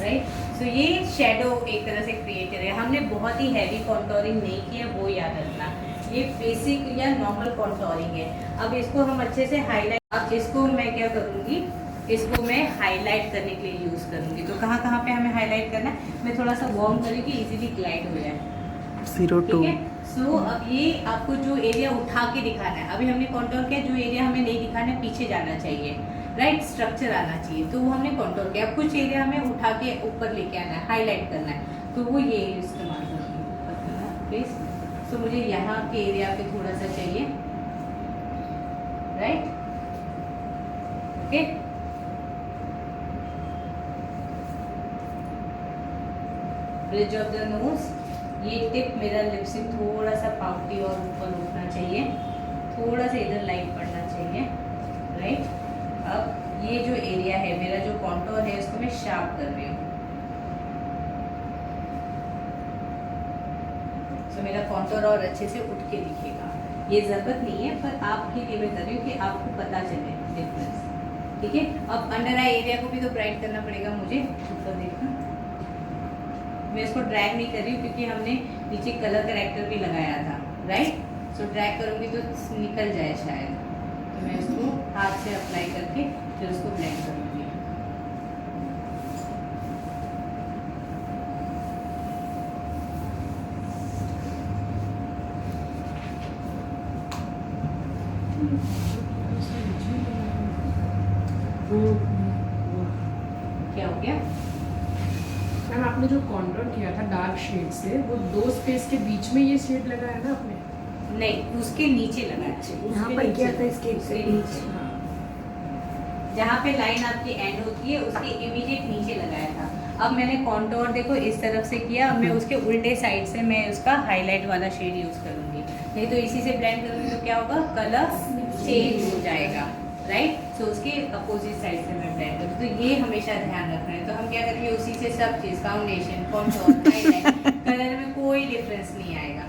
राइट। सो ये शैडो एक तरह से क्रिएट करेगा। हमने बहुत ही हैवी कॉन्टोरिंग नहीं किया, वो याद रखना, ये बेसिक या नॉर्मल कॉन्टोरिंग है। अब इसको हम अच्छे से हाईलाइट, अब इसको मैं क्या करूँगी, इसको मैं हाईलाइट करने के लिए यूज़ करूँगी। तो कहाँ कहाँ पे हमें हाईलाइट करना है, मैं थोड़ा सा वार्म करूँगी, इजीली ग्लाइड हो जाए, 02। ठीक है। सो अब ये आपको जो एरिया उठा के दिखाना है, अभी हमने कॉन्टोर किया, जो एरिया हमें नहीं दिखाना है पीछे जाना चाहिए, राइट, स्ट्रक्चर आना चाहिए, तो वो हमने कॉन्टोर किया। अब कुछ एरिया हमें उठा के ऊपर लेके आना है, हाईलाइट करना है, तो वो ये इस्तेमाल करूँगी प्लीज। तो मुझे यहाँ के एरिया पे थोड़ा सा चाहिए, right, okay. Bridge of the nose, ये टिप मेरा लिपस्टिक थोड़ा सा पाउटी और ऊपर उठना चाहिए, थोड़ा सा इधर लाइट पड़ना चाहिए, राइट। अब ये जो एरिया है मेरा, जो कॉन्टोर है, उसको मैं शार्प कर रही हूँ। तो मेरा कॉन्टोर और अच्छे से उठ के दिखेगा। ये जरूरत नहीं है, पर आपके लिए मैं कर रही हूँ कि आपको पता चले डिफरेंस, ठीक है। अब अंडर आई एरिया को भी तो ब्राइट करना पड़ेगा मुझे, ऊपर देखना। मैं इसको ड्रैग नहीं कर रही हूँ क्योंकि हमने नीचे कलर करेक्टर भी लगाया था, राइट। सो ड्रैग करूँगी तो निकल जाए शायद, तो मैं इसको हाथ से अप्लाई करके फिर उसको ब्लेंड करूँगी। क्या हो गया मैम? आपने जो कॉन्टोर किया था डार्क शेड से, वो 2 स्पेस के बीच में ये शेड लगाया ना आपने? नहीं, उसके नीचे लगा, यहाँ पर किया था इसके नीचे, हाँ। जहाँ पे लाइन आपकी एंड होती है उसके इमीडिएट नीचे लगाया था। अब मैंने कॉन्टोर देखो इस तरफ से किया, अब मैं उसके उल्टे साइड से मैं उसका हाईलाइट वाला शेड यूज़ करूँगी, नहीं तो इसी से ब्लेंड करूँगी तो क्या होगा, कलर चेंज हो जाएगा, राइट। सो उसके अपोजिट साइड से मैं ब्लेंड करूँ, तो ये हमेशा ध्यान रखना है। तो हम क्या करेंगे, उसी से सब चीज़, फाउंडेशन, कॉन्टोर, हाईलाइट, कलर में कोई डिफरेंस नहीं आएगा।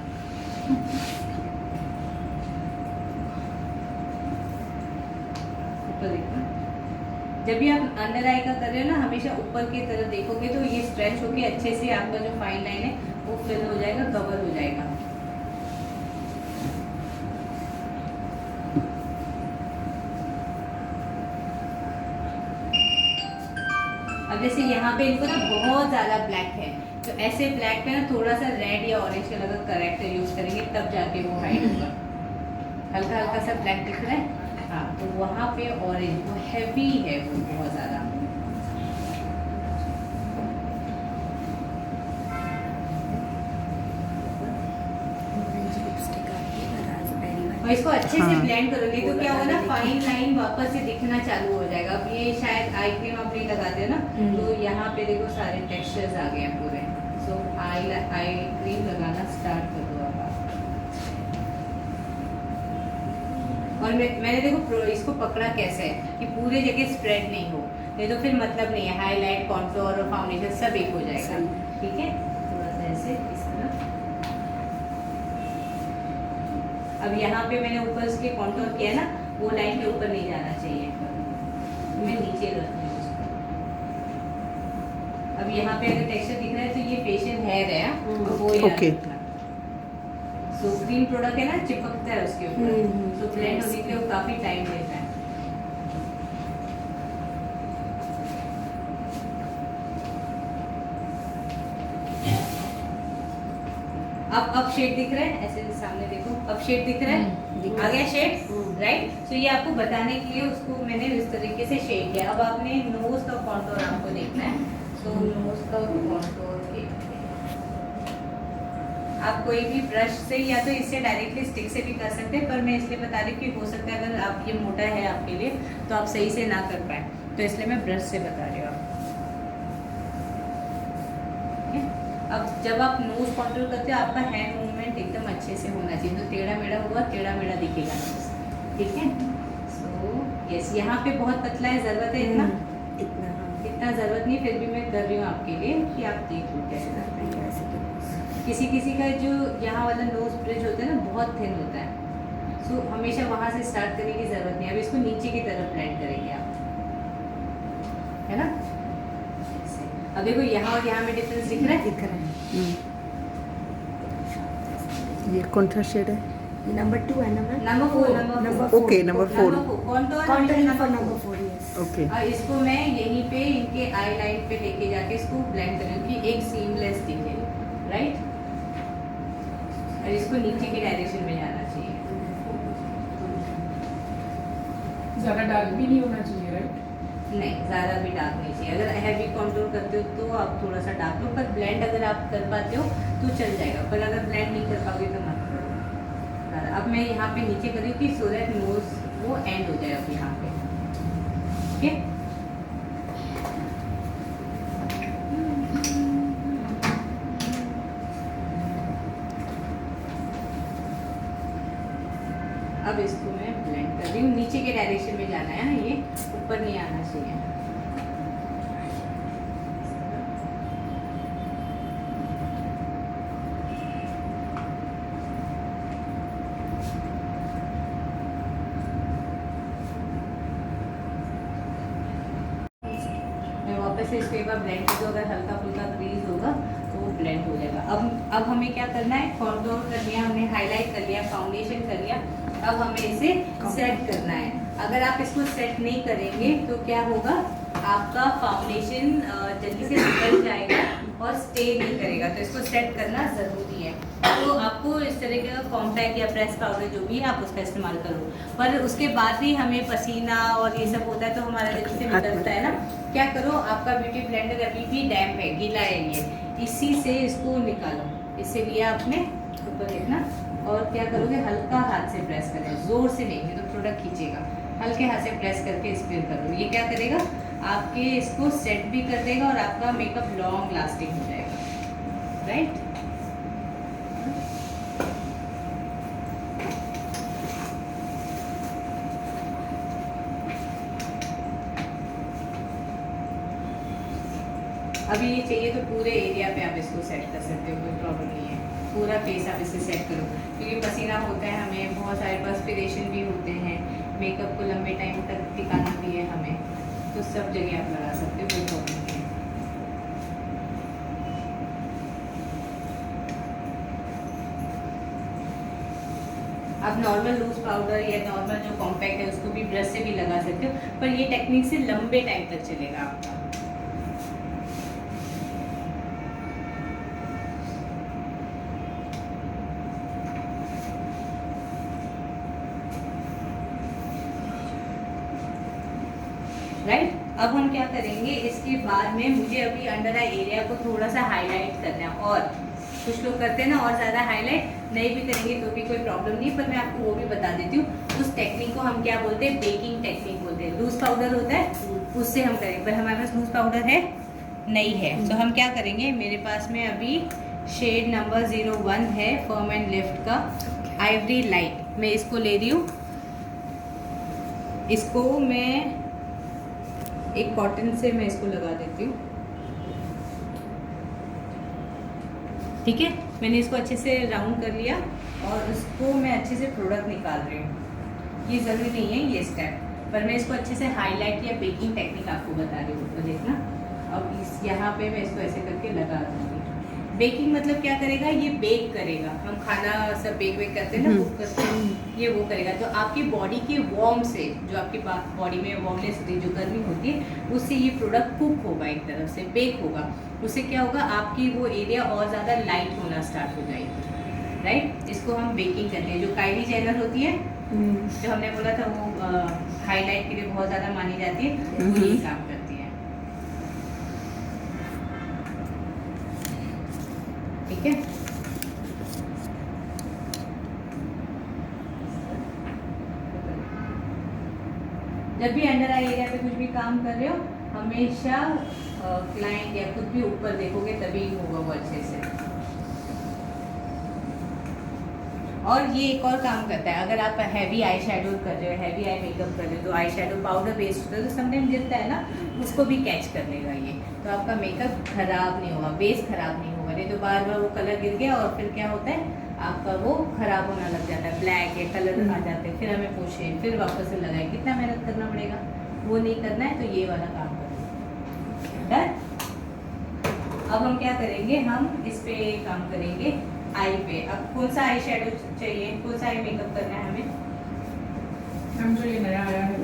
ऊपर देखना, जब भी आप अंडर आई का कर रहे हो ना, हमेशा ऊपर की तरफ देखोगे तो ये स्ट्रेच होके अच्छे से आपका जो फाइन लाइन है वो फिल हो जाएगा, कवर हो जाएगा। अब जैसे यहाँ पे इनको ना बहुत ज़्यादा ब्लैक है, तो ऐसे ब्लैक पे ना थोड़ा सा रेड या ऑरेंज कलर का करेक्टर यूज करेंगे तब जाके वो हाइड होगा। हल्का हल्का सा ब्लैक दिख रहा है, हाँ, तो वहाँ पे ऑरेंज वो हैवी है, वो बहुत ज़्यादा। लिपस्टिक आती है रास्पबेरी वाली। और इसको अच्छे से हाँ। ब्लेंड करोगे तो वो क्या होगा ना, लगाने की। फाइन लाइन वापस से दिखना चालू हो जाएगा। अब ये शायद आई क्रीम आप नहीं लगाते हो ना, तो यहाँ पे देखो सारे टेक्सचर्स आ गए हैं पूरे। सो आई क्रीम लगाना स्टार्ट कर दो अब आप। और मैंने देखो इसको पकड़ा कैसे है कि पूरे जगह स्प्रेड नहीं हो, नहीं तो फिर मतलब नहीं है, हाईलाइट कॉन्टोर और फाउंडेशन सब एक हो जाएगा। ठीक है, थोड़ा सा ऐसे इस तरह। अब यहाँ पे मैंने ऊपर इसके कॉन्टोर किया ना, वो लाइन के ऊपर नहीं जाना चाहिए, मैं नीचे रख रही हूँ उसको। अब यहाँ पे अगर टेक्सचर दिख रहा है तो ये फेशियल हेयर है, तो वो याद Okay. रखना। सो क्रीम प्रोडक्ट है ना, चिपकता है उसके ऊपर, तो ब्लेंड होने के लिए वो काफी टाइम लेता है। अब शेड दिख रहा है, ऐसे सामने देखो, अब शेड दिख रहा है, आ गया शेड, राइट। तो ये आपको बताने के लिए उसको मैंने इस तरीके से शेड किया। अब आपने नोज का कॉन्टोर आपको देखना है, तो नोज का कॉन्टोर आप कोई भी ब्रश से या तो इससे डायरेक्टली स्टिक से भी कर सकते हैं, पर मैं इसलिए बता रही हूँ कि हो सकता है अगर आप ये मोटा है आपके लिए तो आप सही से ना कर पाए, तो इसलिए मैं ब्रश से बता रही हूँ आपको। अब जब आप नोज कॉन्टूर करते हो आपका हैंड मूवमेंट एकदम अच्छे से होना चाहिए, तो टेढ़ा मेढ़ा होगा, टेढ़ा मेढ़ा दिखेगा नोज। ठीक है, सो यस, यहाँ पे बहुत पतला है, ज़रूरत है इतना इतना, हाँ। इतना ज़रूरत नहीं, फिर भी मैं कर रही हूँ आपके लिए कि आप देख लो कैसे करते हैं। ऐसे तो किसी किसी का जो यहाँ वाला नोज ब्रिज होता है ना, बहुत थिन होता है, सो हमेशा वहाँ से स्टार्ट करने की ज़रूरत नहीं है। अब इसको नीचे की तरफ ब्लेंड करेंगे आप, है ना। अब देखो यहाँ और यहाँ में डिफरेंस दिख रहा है, दिख रहा है। ये कौन सा शेड है? ये नंबर 2 है ना ma'am? Number 4, number Okay, number 4. Contouring for number 4, yes. Okay. और इसको मैं यहीं पे इनके आई लाइन पे लेके जाके इसको ब्लेंड करूँगी कि एक सीमलेस दिखे, राइट। और इसको नीचे के डायरेक्शन में जाना चाहिए। ज़्यादा डार्क भी नहीं होना चाहिए, राइट? नहीं, ज़्यादा भी डार्क नहीं चाहिए। अगर हैवी कॉन्टूर करते हो तो आप थोड़ा सा डार्क लो, पर ब्लेंड अगर आप कर पाते हो तो चल जाएगा, पर अगर ब्लेंड नहीं कर पाओगे तो मत करो ज़्यादा। अब मैं यहाँ पे नीचे कर रही हूँ कि सो दैट नोज वो एंड हो जाए अब यहाँ पे। ठीक है, अब इसको मैं ब्लेंड कर रही हूँ, नीचे के डायरेक्शन में जाना है ना, ये ऊपर नहीं आना चाहिए। मैं वापस से इसको एक बार ब्लेंड कर दूँ, अगर हल्का फुल्का क्रीज होगा तो वो ब्लेंड हो जाएगा। अब हमें क्या करना है, कॉन्टूर कर लिया हमने, हाईलाइट कर लिया, फाउंडेशन कर लिया, अब हमें इसे सेट करना है। अगर आप इसको सेट नहीं करेंगे तो क्या होगा, आपका फाउंडेशन जल्दी से निकल जाएगा और स्टे नहीं करेगा, तो इसको सेट करना ज़रूरी है। तो आपको इस तरह का कॉम्पैक्ट या प्रेस पाउडर जो भी है आप उसका इस्तेमाल करो, पर उसके बाद भी हमें पसीना और ये सब होता है तो हमारा जल्दी से निकलता है ना, क्या करो, आपका ब्यूटी ब्लेंडर अभी भी डैम्प है, गीला है, ये इसी से इसको निकालो, इससे लिया आपने, ऊपर देखना, और क्या करोगे, हल्का हाथ से प्रेस करें, जोर से नहीं, तो प्रोडक्ट खींचेगा, हल्के हाथ से प्रेस करके स्प्रे करो। ये क्या करेगा, आपके इसको सेट भी कर देगा और आपका मेकअप लॉन्ग लास्टिंग हो जाएगा, राइट। अभी ये चाहिए तो पूरे एरिया पे आप इसको सेट कर सकते हो, कोई प्रॉब्लम नहीं है, पूरा फेस आप इससे सेट करो, क्योंकि पसीना होता है हमें, बहुत सारे पर्सपिरेशन भी होते हैं, मेकअप को लंबे टाइम तक टिकाना भी है हमें, तो सब जगह आप लगा सकते हो, कोई प्रॉब्लम नहीं है। आप नॉर्मल लूज पाउडर या नॉर्मल जो कॉम्पैक्ट है उसको भी ब्रश से भी लगा सकते हो, पर ये टेक्निक से लंबे टाइम तक चलेगा आपका। राइट। अब हम क्या करेंगे, इसके बाद में मुझे अभी अंडर आई एरिया को थोड़ा सा हाईलाइट करना है, और कुछ लोग करते हैं ना और ज़्यादा हाईलाइट, नहीं भी करेंगे तो भी कोई प्रॉब्लम नहीं, पर मैं आपको वो भी बता देती हूँ। उस टेक्निक को हम क्या बोलते हैं, बेकिंग टेक्निक बोलते हैं। लूज पाउडर होता है उससे हम करेंगे, पर हमारे पास लूज पाउडर है नहीं है, तो हम क्या करेंगे, मेरे पास में अभी शेड नंबर 01 है फर्म एंड लिफ्ट का आइवरी लाइट, मैं इसको ले रही हूँ। इसको मैं एक कॉटन से मैं इसको लगा देती हूँ, ठीक है। मैंने इसको अच्छे से राउंड कर लिया और इसको मैं अच्छे से प्रोडक्ट निकाल रही हूँ। ये ज़रूरी नहीं है ये स्टेप, पर मैं इसको अच्छे से हाईलाइट या बेकिंग टेक्निक आपको बता रही हूँ, तो देखना। अब इस यहाँ पे मैं इसको ऐसे करके लगा दूँगी। बेकिंग मतलब क्या करेगा, ये बेक करेगा। हम खाना सब बेक करते हैं ना, कुक करते हैं, ये वो करेगा। तो आपकी बॉडी के वार्म से, जो आपकी बॉडी में वार्मनेस होती है, जो गर्मी होती है, उससे ये प्रोडक्ट कुक होगा, एक तरफ से बेक होगा। उससे क्या होगा, आपकी वो एरिया और ज़्यादा लाइट होना स्टार्ट हो जाएगी, राइट। इसको हम बेकिंग करते हैं। जो काइली जेनर होती है, जो हमने बोला था, वो हाईलाइट के लिए बहुत ज़्यादा मानी जाती है, वो यही काम करती है, ठीक है। जब भी अंडर आई एरिया पे कुछ भी काम कर रहे हो, हमेशा क्लाइंट या खुद भी ऊपर देखोगे, तभी होगा वो अच्छे से। और ये एक और काम करता है, अगर आप हैवी आई शेडो कर रहे हो, हैवी आई मेकअप कर रहे हो, तो आई शेडो पाउडर बेस्ड होता है, तो समटाइम गिरता है ना, उसको भी कैच कर लेगा ये, तो आपका मेकअप खराब नहीं होगा, बेस खराब नहीं होगा। नहीं तो बार बार वो कलर गिर गया और फिर क्या होता है, आपका वो खराब होना लग जाता है, ब्लैक है कलर आ जाते हैं, फिर हमें पूछे, फिर वापस से लगाए, कितना मेहनत करना पड़ेगा, वो नहीं करना है। तो ये वाला काम करेंगे, डन। अब हम क्या करेंगे, हम इस पे काम करेंगे आई पे। अब कौन सा आई शेडो चाहिए, कौन सा आई मेकअप करना है हमें? हम जो ये नया आया है,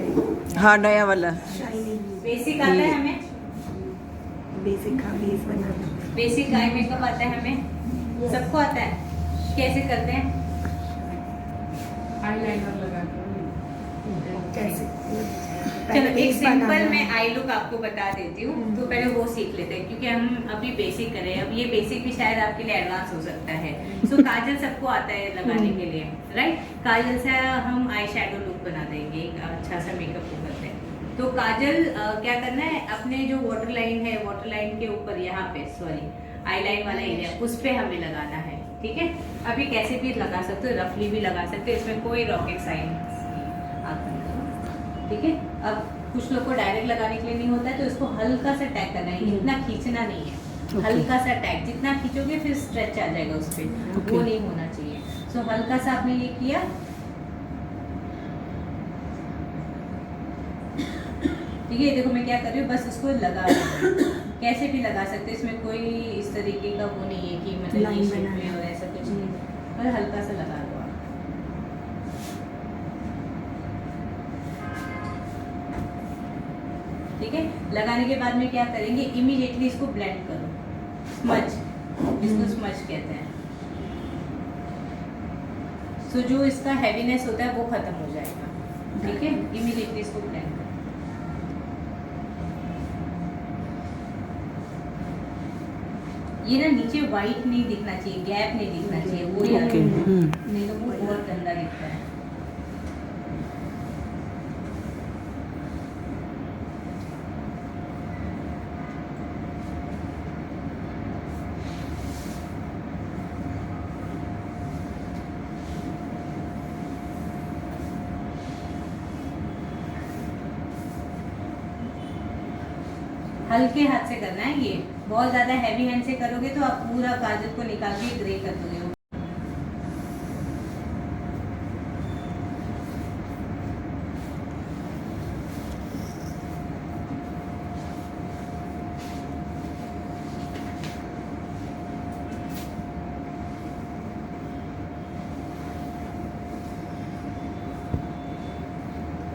हाँ नया वाला शाइनिंग बेसिक आता है हमें, बेसिक का बेस बनाना। बेसिक आई मेकअप आता है हमें, सबको आता है। कैसे करते हैं? आईलाइनर लगा के कैसे? चलो एक सिंपल मैं आई लुक आपको बता देती हूँ, तो पहले वो सीख लेते हैं, क्योंकि हम अभी बेसिक करें। अब ये बेसिक भी शायद आपके लिए एडवांस हो सकता है। सो काजल सबको आता है लगाने के लिए, राइट। काजल से हम आई शेडो लुक बना देंगे, एक अच्छा सा मेकअप को करते हैं। तो काजल क्या करना है, अपने जो वाटर लाइन है, वाटर लाइन के ऊपर यहाँ पे, सॉरी आई लाइन वाला एरिया, उस पर हमें लगाना है, ठीक है। अभी कैसे भी लगा सकते हो, रफली भी लगा सकते हो, इसमें कोई रॉकेट साइंस ठीक है। अब कुछ लोग को डायरेक्ट लगाने के लिए नहीं होता है, तो इसको हल्का सा टैग करना है, इतना खींचना नहीं है, हल्का सा टैग। जितना खींचोगे फिर स्ट्रेच आ जाएगा उस पर, वो नहीं होना चाहिए। सो हल्का सा आपने ये किया, ठीक है। देखो मैं क्या कर रही हूँ, बस इसको लगा रही हूँ, कैसे भी लगा सकते हैं, इसमें कोई इस तरीके का वो नहीं है कि मतलब ये शेप में और ऐसा कुछ नहीं, पर हल्का सा लगा दो आप। ठीक है। लगाने के बाद में क्या करेंगे, इमीडिएटली इसको ब्लेंड करो, स्मज, इसको स्मज कहते हैं। सो जो इसका हैवीनेस होता है वो खत्म हो जाएगा, ठीक है। इमीडिएटली इसको ब्लेंड करो। ये ना नीचे वाइट नहीं दिखना चाहिए, गैप नहीं दिखना चाहिए, वो नहीं तो वो बहुत गंदा दिखता है। हल्के हाथ से करना है, ये बहुत ज्यादा हैवी हैंड से करोगे तो आप पूरा काजल को निकाल के ग्रे कर दोगे।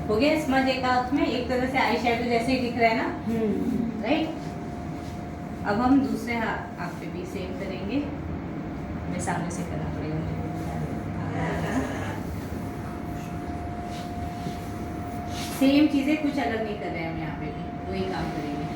हो गया स्मज एक हाथ में, एक तरह से आई शेडो जैसे ही दिख रहा है ना, राइट। अब हम दूसरे हाथ पे भी सेम करेंगे, मैं सामने से करना पड़ेगा मुझे। सेम चीजें कुछ अलग नहीं कर रहे हैं हम यहाँ पे भी, वही काम करेंगे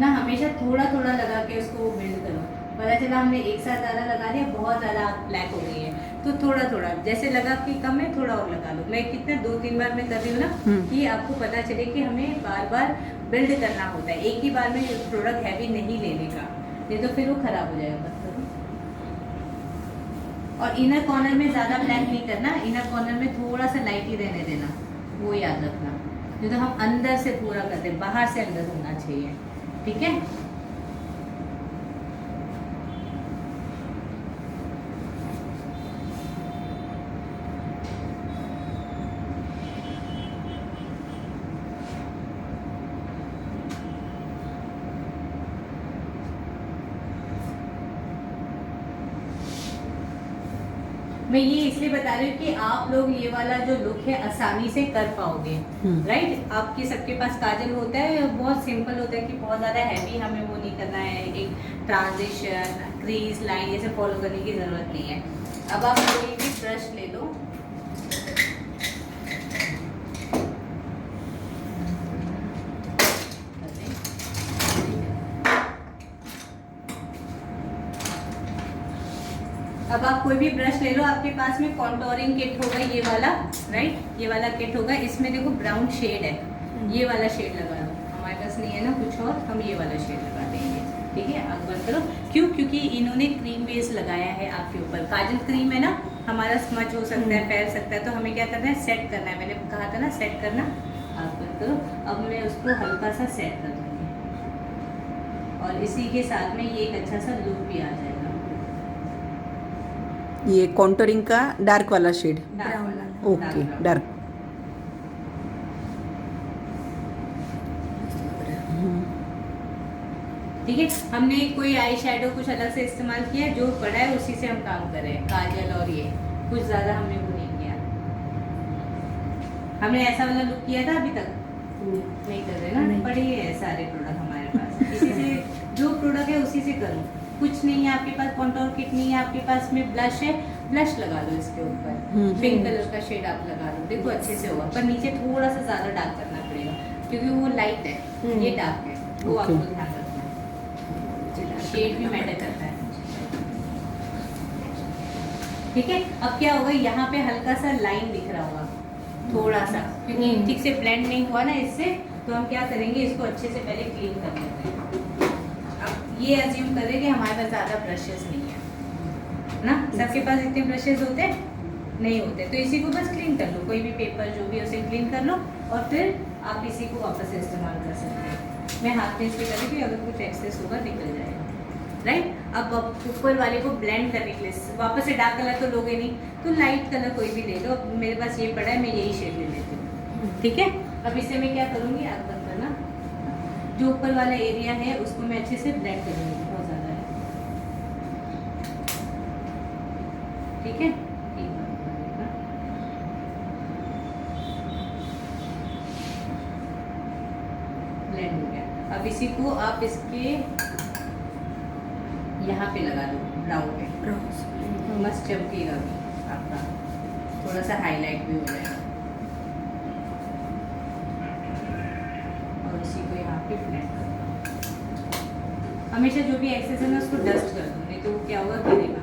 ना। हमेशा थोड़ा थोड़ा लगा के उसको बिल्ड करो। पता चला हमने एक साथ ज़्यादा लगा दिया, बहुत ज़्यादा ब्लैक हो गई है, तो थोड़ा थोड़ा जैसे लगा कि कम है थोड़ा और लगा लो। मैं कितने 2-3 बार मैं कर रही हूँ ना कि आपको पता चले कि हमें बार बार बिल्ड करना होता है, एक ही बार में प्रोडक्ट हैवी नहीं लेने का, नहीं तो फिर वो खराब हो जाएगा पत्थर। और इनर कॉर्नर में ज़्यादा ब्लैक नहीं करना, इनर कॉर्नर में थोड़ा सा लाइट ही रहने देना, वो याद रखना। नहीं तो हम अंदर से पूरा करते हैं, बाहर से अंदर होना चाहिए, ठीक है। मैं ये इसलिए बता रही हूँ कि आप लोग ये वाला जो लुक है आसानी से कर पाओगे, राइट। आपके सबके पास काजल होता है, बहुत सिंपल होता है कि बहुत ज़्यादा हैवी हमें वो नहीं करना है, एक ट्रांजिशन क्रीज लाइन जैसे फॉलो करने की ज़रूरत नहीं है। अब आप कोई भी ब्रश ले लो, अब आप कोई भी ब्रश ले लो, आपके पास में कॉन्टोरिंग किट होगा ये वाला, राइट, ये वाला किट होगा, इसमें देखो ब्राउन शेड है, ये वाला शेड लगा लो। हमारे पास नहीं है ना कुछ और, हम ये वाला शेड लगा देंगे, ठीक है। आग बंद करो। क्यों? क्योंकि इन्होंने क्रीम बेस लगाया है आपके ऊपर, काजल क्रीम है ना, हमारा स्मच हो सकता है, फैल सकता है, तो हमें क्या करना है, सेट करना है। मैंने कहा था ना सेट करना। आग बंद करो। अब मैं उसको हल्का सा सेट कर दूँगी और इसी के साथ में ये एक अच्छा सा लुक भी आ जाएगा। ये कॉन्टोरिंग का डार्क वाला शेड, डार्क वाला, ओके, डार्क। ठीक है। हमने कोई आई शेडो कुछ अलग से इस्तेमाल किया, जो पड़ा है उसी से हम काम कर रहे हैं, काजल और ये कुछ ज़्यादा हमने वो नहीं किया। हमने ऐसा वाला लुक किया था अभी तक नहीं कर रहे ना, पड़े है सारे प्रोडक्ट हमारे पास, इसी से जो प्रोडक्ट है उसी से करो। कुछ नहीं है आपके पास, कॉन्टोर किट नहीं है आपके पास में, ब्लश है, ब्लश लगा लो इसके ऊपर, पिंक कलर का शेड आप लगा लो, देखो अच्छे से होगा। पर नीचे थोड़ा सा ज़्यादा डार्क करना पड़ेगा क्योंकि वो लाइट है, ये डार्क है, वो आपको ध्यान रखना है, शेड भी मैटर करता है, ठीक है। अब क्या होगा, यहाँ पे हल्का सा लाइन दिख रहा होगा थोड़ा सा, क्योंकि ठीक से ब्लेंड नहीं हुआ ना इससे, तो हम क्या करेंगे, इसको अच्छे से पहले क्लीन कर लेते हैं। अब ये अज्यूम करें कि हमारे पास ज़्यादा ब्रशेस नहीं है ना, सबके पास इतने ब्रशेस होते नहीं होते, तो इसी को बस क्लीन कर लो, कोई भी पेपर जो भी है उसे क्लीन कर लो और फिर आप इसी को वापस से इस्तेमाल कर सकते हैं। मैं हाथ में इसलिए कर रही थी, अगर कुछ एक्सेस होगा निकल जाएगा, राइट। अब ऊपर वाले को ब्लेंड करने के लिए वापस से डार्क कलर तो लोगे नहीं, तो लाइट कलर कोई भी ले लो। मेरे पास ये पड़ा है, मैं यही शेड ले लेती हूँ, ठीक है। अब इसे मैं क्या करूँगी, आग बंद करना, जो ऊपर वाला एरिया है उसको मैं अच्छे से ब्लेंड करूँगी, बहुत ज़्यादा है, ठीक है। ब्लेंड हो गया। अब इसी को आप इसके यहाँ पे लगा दो, ब्राउन पे, मस्त चमकेगा भी आपका, थोड़ा सा हाईलाइट भी हो जाएगा। और इसी को यहाँ पे ब्लेंड कर दो। हमेशा जो भी एक्सेस है ना उसको डस्ट कर दो, नहीं तो वो क्या होगा, गिरेगा,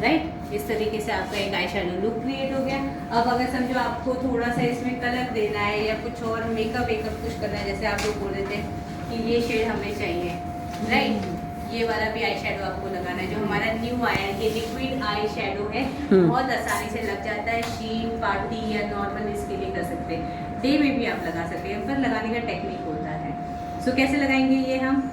राइट। इस तरीके से आपका एक आई शेडो लुक क्रिएट हो गया। अब अगर समझो आपको थोड़ा सा इसमें कलर देना है या कुछ और मेकअप कुछ करना है, जैसे आप लोग बोल रहे थे कि ये शेड हमें चाहिए, राइट, ये वाला भी आई शेडो आपको लगाना है, जो हमारा न्यू आया है, ये लिक्विड आई शेडो है, बहुत आसानी से लग जाता है, शीन, पार्टी या नॉर्मल इसके लिए कर सकते हैं, डे में भी आप लगा सकते हैं, पर लगाने का टेक्निक होता है। सो कैसे लगाएंगे ये हम,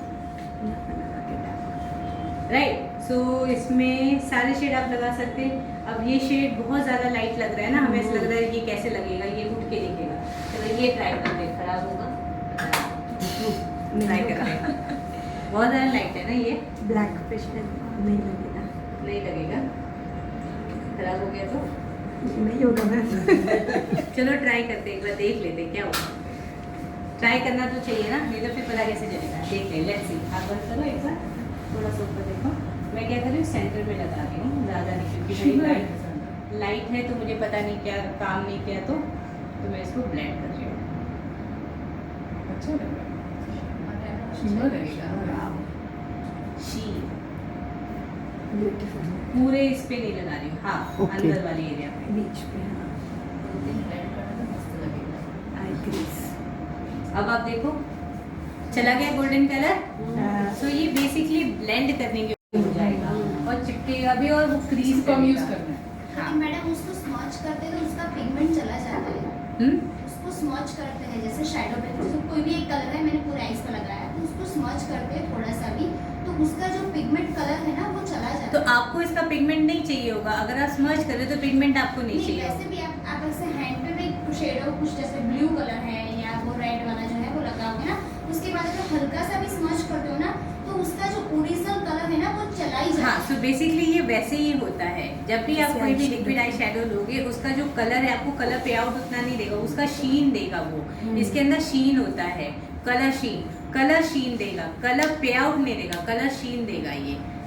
राइट। सो इसमें सारे शेड आप लगा सकते हैं। अब ये शेड बहुत ज़्यादा लाइट लग रहा है ना, हमें ऐसा लग रहा है ये कैसे लगेगा, ये उठ के दिखेगा, चलो ये ट्राई करते हैं, खराब होगा, ट्राई करते हैं। बहुत ज़्यादा लाइट है ना, ये ब्लैक पेस्टल नहीं लगेगा, नहीं लगेगा, खराब हो गया तो नहीं होगा मैम। चलो ट्राई करते हैं, एक बार देख लेते क्या होगा, ट्राई करना तो चाहिए ना, नहीं तो फिर पता कैसे चलेगा, देख ले, लेट्स सी। आप बंद करो एक बार, थोड़ा सा ऊपर देखो, मैं क्या कर रही हूँ, सेंटर में लगा रही हूँ, ज़्यादा नहीं, क्योंकि शिमर मेरी है ऐसा। लाइट है तो मुझे पता नहीं क्या काम नहीं किया, तो मैं इसको ब्लेंड कर रही हूँ। अच्छा लग रहा है, शिमर है, शिमर है। शीन ब्यूटीफुल पूरे इस पे नहीं लगा रही हूँ, हाँ Okay. अंदर वाले एरिया पे। बीच पे हाँ आई ग्रीस अब आप देखो चला गया गोल्डन कलर। सो ये बेसिकली ब्लेंड करने के लिए हो जाएगा और चिपकेगा भी, और वो क्रीज इसको कम यूज करना है। हाँ। लेकिन मैडम उसको स्मॉच करते हैं तो उसका पिगमेंट चला जाता है। उसको स्मॉच करते हैं जैसे शैडो पे, जैसे कोई भी एक कलर है मैंने पूरे आईज पे लगाया तो उसको स्मॉच करते हैं थोड़ा सा भी, तो उसका जो पिगमेंट कलर है ना वो चला जाता तो है। आपको इसका पिगमेंट नहीं चाहिए होगा, अगर आप स्मर्च करें तो पिगमेंट आपको नहीं चाहिए वैसे भी आप ऐसे हैंड पे भी शेडो कुछ जैसे ब्लू कलर है या वो रेड वाला जो है वो लगाओगे ना, उसके बाद अगर हल्का सा भी स्मच करते हो ना तो उसका जो ओरिजिनल कलर है ना वो चला ही जाता हाँ। है। सो बेसिकली ये वैसे ही होता है, जब भी आप जैसे कोई भी eyeshadow। लिक्विड आई शेडो लोगे उसका जो कलर है आपको कलर पे आउट उतना नहीं देगा, उसका शीन देगा वो। इसके अंदर शीन होता है, कलर शीन देगा, कलर पे आउट नहीं देगा, कलर शीन देगा।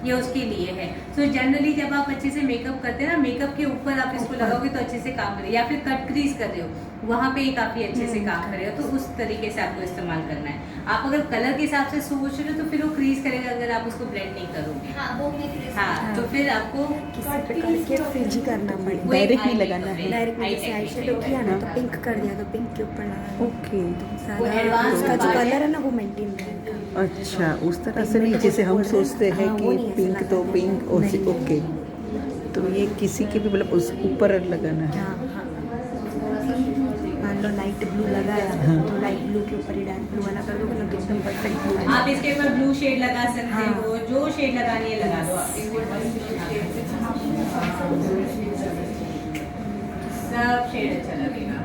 ये उसके लिए है। सो जनरली जब आप अच्छे से मेकअप करते हैं ना, मेकअप के ऊपर आप इसको लगाओगे तो अच्छे से काम करेगा, या फिर कट क्रीज कर रहे हो वहाँ पे ये काफ़ी अच्छे से काम करेगा, तो उस तरीके से आपको इस्तेमाल करना है। आप अगर कलर के हिसाब से सोच रहे हो तो फिर वो क्रीज करेगा अगर आप उसको ब्लेंड नहीं करोगे। हाँ वो मैं क्रिएट हाँ, तो फिर आपको किसी पे करके फिर जी करना पड़ेगा। डायरेक्ट नहीं लगाना है। डायरेक्ट में जैसे आई शेडो किया ना तो पिंक कर दिया, तो पिंक के ऊपर लगा ओके, वो advance उसका जो बात है। कलर है ना वो मेंटेन रहेगा। अच्छा उस तरह से नहीं जैसे हम सोचते हैं हाँ, वो कि नहीं ऐसे पिंक तो लगाना है। पिंक नहीं। ओके, तो ये किसी के भी मतलब उस ऊपर लगाना है। हाँ हाँ मान लो लाइट ब्लू लगाया तो लाइट ब्लू के ऊपर ही डार्क ब्लू वाला कर दोगे ना तो एकदम परफेक्ट ब्लू आप इसके ऊपर ब्लू शेड लगा सकते हाँ। हो, जो शेड लगानी है लगा दो आप। सब शेड अच्छा लगेगा।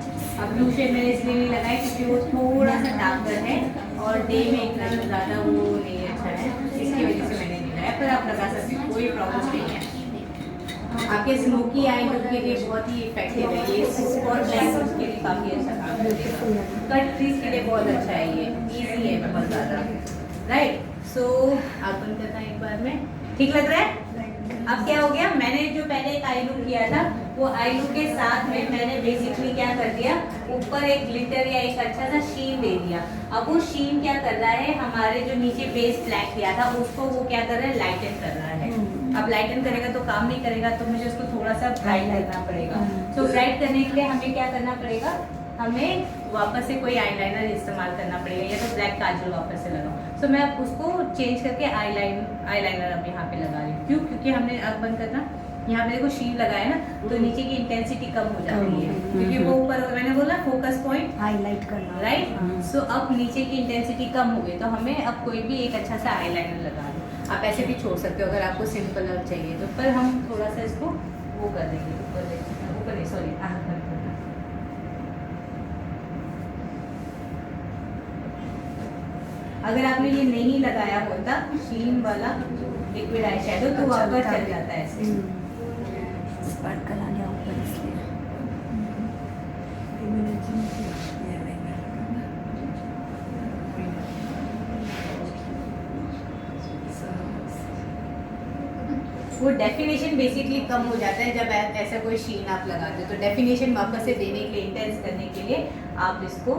अब ब्लू शेड मैंने इसलिए नहीं लगाया क्योंकि वो थोड़ा सा डार्कर है और डे में इतना ज़्यादा वो नहीं अच्छा है, इसकी वजह से मैंने नहीं लगाया, पर आप लगा सकते हो, कोई प्रॉब्लम नहीं है। आपके स्मोकी आई लुक के लिए बहुत ही इफेक्टिव है ये, और ब्लैक आउट के लिए काफ़ी अच्छा काम करेगा, कट क्रीज के लिए बहुत अच्छा है, ये इजी है बहुत ज़्यादा, राइट। सो आप बंद करना एक बार में, ठीक लग रहा है। अब क्या हो गया, मैंने जो पहले एक आई लुक किया था वो आई लुक के साथ में मैंने बेसिकली क्या कर दिया, ऊपर एक ग्लिटर या एक अच्छा सा शीन दे दिया। अब वो शीन क्या कर रहा है, हमारे जो नीचे बेस ब्लैक किया था उसको वो क्या कर रहा है, लाइटन कर रहा है। अब लाइटन करेगा तो काम नहीं करेगा, तो मुझे उसको थोड़ा सा ब्राइट करना पड़ेगा। सो ब्राइट करने के लिए हमें क्या करना पड़ेगा, हमें वापस से कोई आईलाइनर इस्तेमाल करना पड़ेगा, या तो ब्लैक काजल वापस से लगाओ। सो मैं अब उसको चेंज करके आईलाइनर अब यहाँ पे लगा रही हूँ। क्यों? क्योंकि हमने अब बंद करना, यहाँ पे देखो शीन लगाया ना तो नीचे की इंटेंसिटी कम हो जाती है, क्योंकि वो ऊपर मैंने बोला फोकस पॉइंट, हाईलाइट करना राइट। सो अब नीचे की इंटेंसिटी कम हो गई, तो हमें अब कोई भी एक अच्छा सा आईलाइनर लगा दो। आप ऐसे भी छोड़ सकते हो अगर आपको सिंपल चाहिए तो, पर हम थोड़ा सा इसको वो कर देंगे, ऊपर नहीं, सॉरी आँख बंद करना। अगर आपने ये नहीं लगाया होता शीन वाला लिक्विड आई शेडो तो आपका चल जाता है ऐसे। स्पार्कल आ गया ऊपर इसलिए। वो डेफिनेशन बेसिकली कम हो जाता है जब ऐसा कोई शीन आप लगाते हो, तो डेफिनेशन वापस से देने के लिए, इंटेंस करने के लिए आप इसको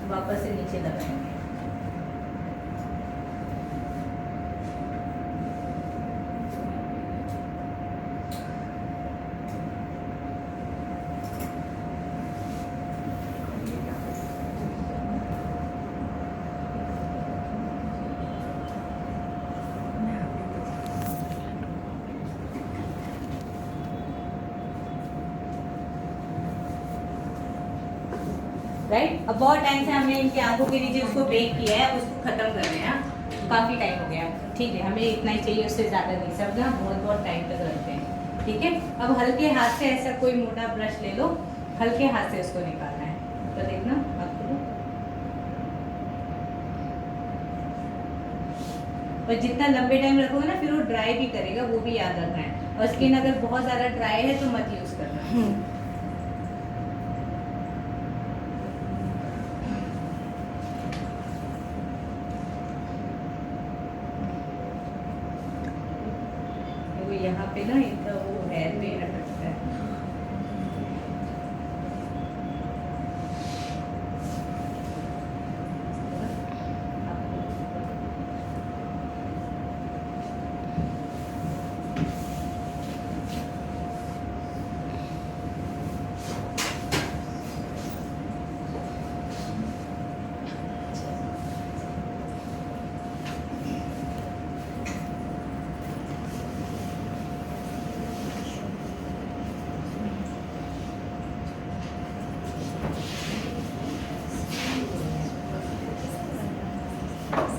वापस से नीचे लगाएंगे। राइट। अब बहुत टाइम से हमने इनकी आंखों के नीचे उसको बेक किया है, उसको खत्म कर रहे हैं, काफ़ी टाइम हो गया, ठीक है, हमें इतना ही चाहिए, उससे ज़्यादा नहीं, सब ना बहुत बहुत टाइम तक रखते हैं, ठीक है। अब हल्के हाथ से ऐसा कोई मोटा ब्रश ले लो, हल्के हाथ से उसको निकालना है, तो देखना आपको, और जितना लंबे टाइम रखोगे ना फिर वो ड्राई भी करेगा, वो भी याद रखना है। और स्किन अगर बहुत ज़्यादा ड्राई है तो मत यूज़ करना। आपको यहाँ पे ना इनका वो हेयर में अटकता है।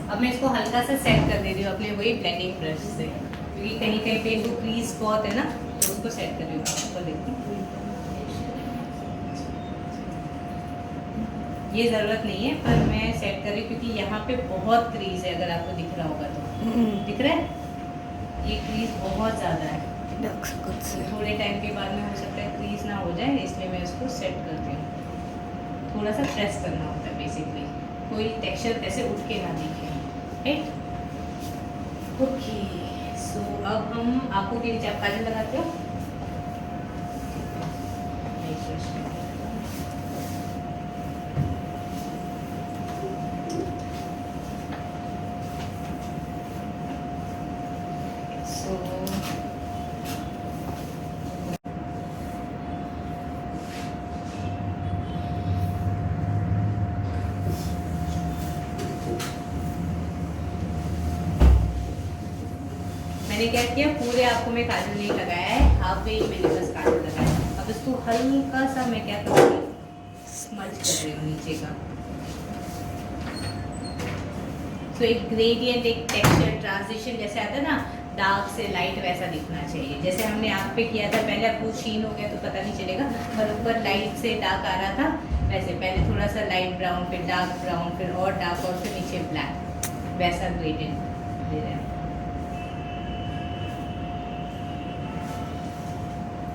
अब मैं इसको हल्का सा सेट कर दे रही हूँ अपने वही ब्लेंडिंग ब्रश से, क्योंकि कहीं कहीं पे इनको क्रीज बहुत है ना, तो उसको सेट कर रही हूँ। आपको देखिए ये ज़रूरत नहीं है, पर मैं सेट कर रही हूँ क्योंकि यहाँ पे बहुत क्रीज है। अगर आपको दिख रहा होगा तो दिख रहा है, ये क्रीज बहुत ज़्यादा है। थोड़े टाइम के बाद में हो सकता है क्रीज ना हो जाए, इसलिए मैं इसको सेट करती हूँ। थोड़ा सा प्रेस करना होता है बेसिकली, कोई टेक्सचर ऐसे उठ के ना दिखे, राइट। ओके, सो अब हम आंखों के नीचे आप काजल लगाते हो। सो मैंने क्या किया, पूरे आंखों में काजल नहीं लगाया है, हाफ वे मैंने बस काजल लगाया। अब इसको हल्का सा मैं क्या करूँगी, स्मज कर रही हूँ नीचे का। तो एक ग्रेडियंट, एक टेक्सचर ट्रांजिशन जैसे आता है ना, डार्क से लाइट, वैसा दिखना चाहिए। जैसे हमने आँख पे किया था, पहले आपको शीन हो गया तो पता नहीं चलेगा, पर ऊपर लाइट से डार्क आ रहा था, वैसे पहले थोड़ा सा लाइट ब्राउन, फिर डार्क ब्राउन, फिर और डार्क, और फिर नीचे ब्लैक, वैसा ग्रेडियंट दे रहे हैं।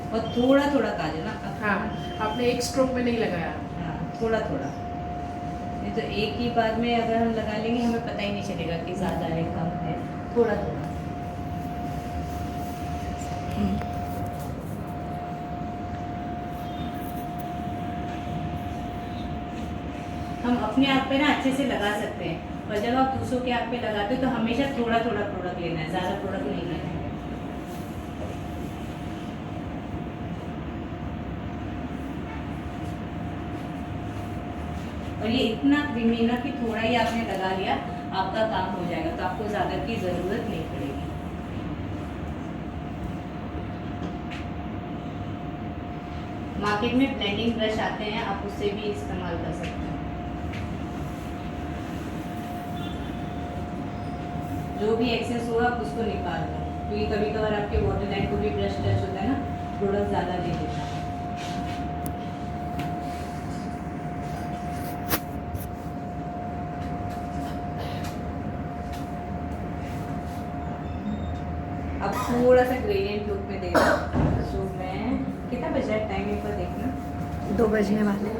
और थोड़ा थोड़ा काजल ना, हाँ, आपने एक स्ट्रोक में नहीं लगाया। हाँ, थोड़ा थोड़ा, नहीं तो एक ही बार में अगर हम लगा लेंगे हमें पता ही नहीं चलेगा कि ज़्यादा है कम है। थोड़ा थोड़ा हम अपने आप पे ना अच्छे से लगा सकते हैं, और जब आप दूसरों के आप पे लगाते हो तो हमेशा थोड़ा थोड़ा प्रोडक्ट लेना है, ज़्यादा प्रोडक्ट नहीं लेना है। और ये इतना क्रीमी ना कि थोड़ा ही आपने लगा लिया, आपका काम हो जाएगा, तो आपको ज़्यादा की ज़रूरत नहीं पड़ेगी। मार्केट में ब्लेंडिंग ब्रश आते हैं, आप उससे भी इस्तेमाल कर सकते हैं। जो भी एक्सेस होगा आप उसको निकाल दो, क्योंकि कभी कभार आपके वाटर लाइन को भी ब्रश टच होता है ना, प्रोडक्ट ज़्यादा ले लेता है। अब थोड़ा सा ग्रेडियंट लुक में दे रहा हूँ। सो मैं कितना बज रहा है टाइम एक बार देखना, 2 बजने वाले।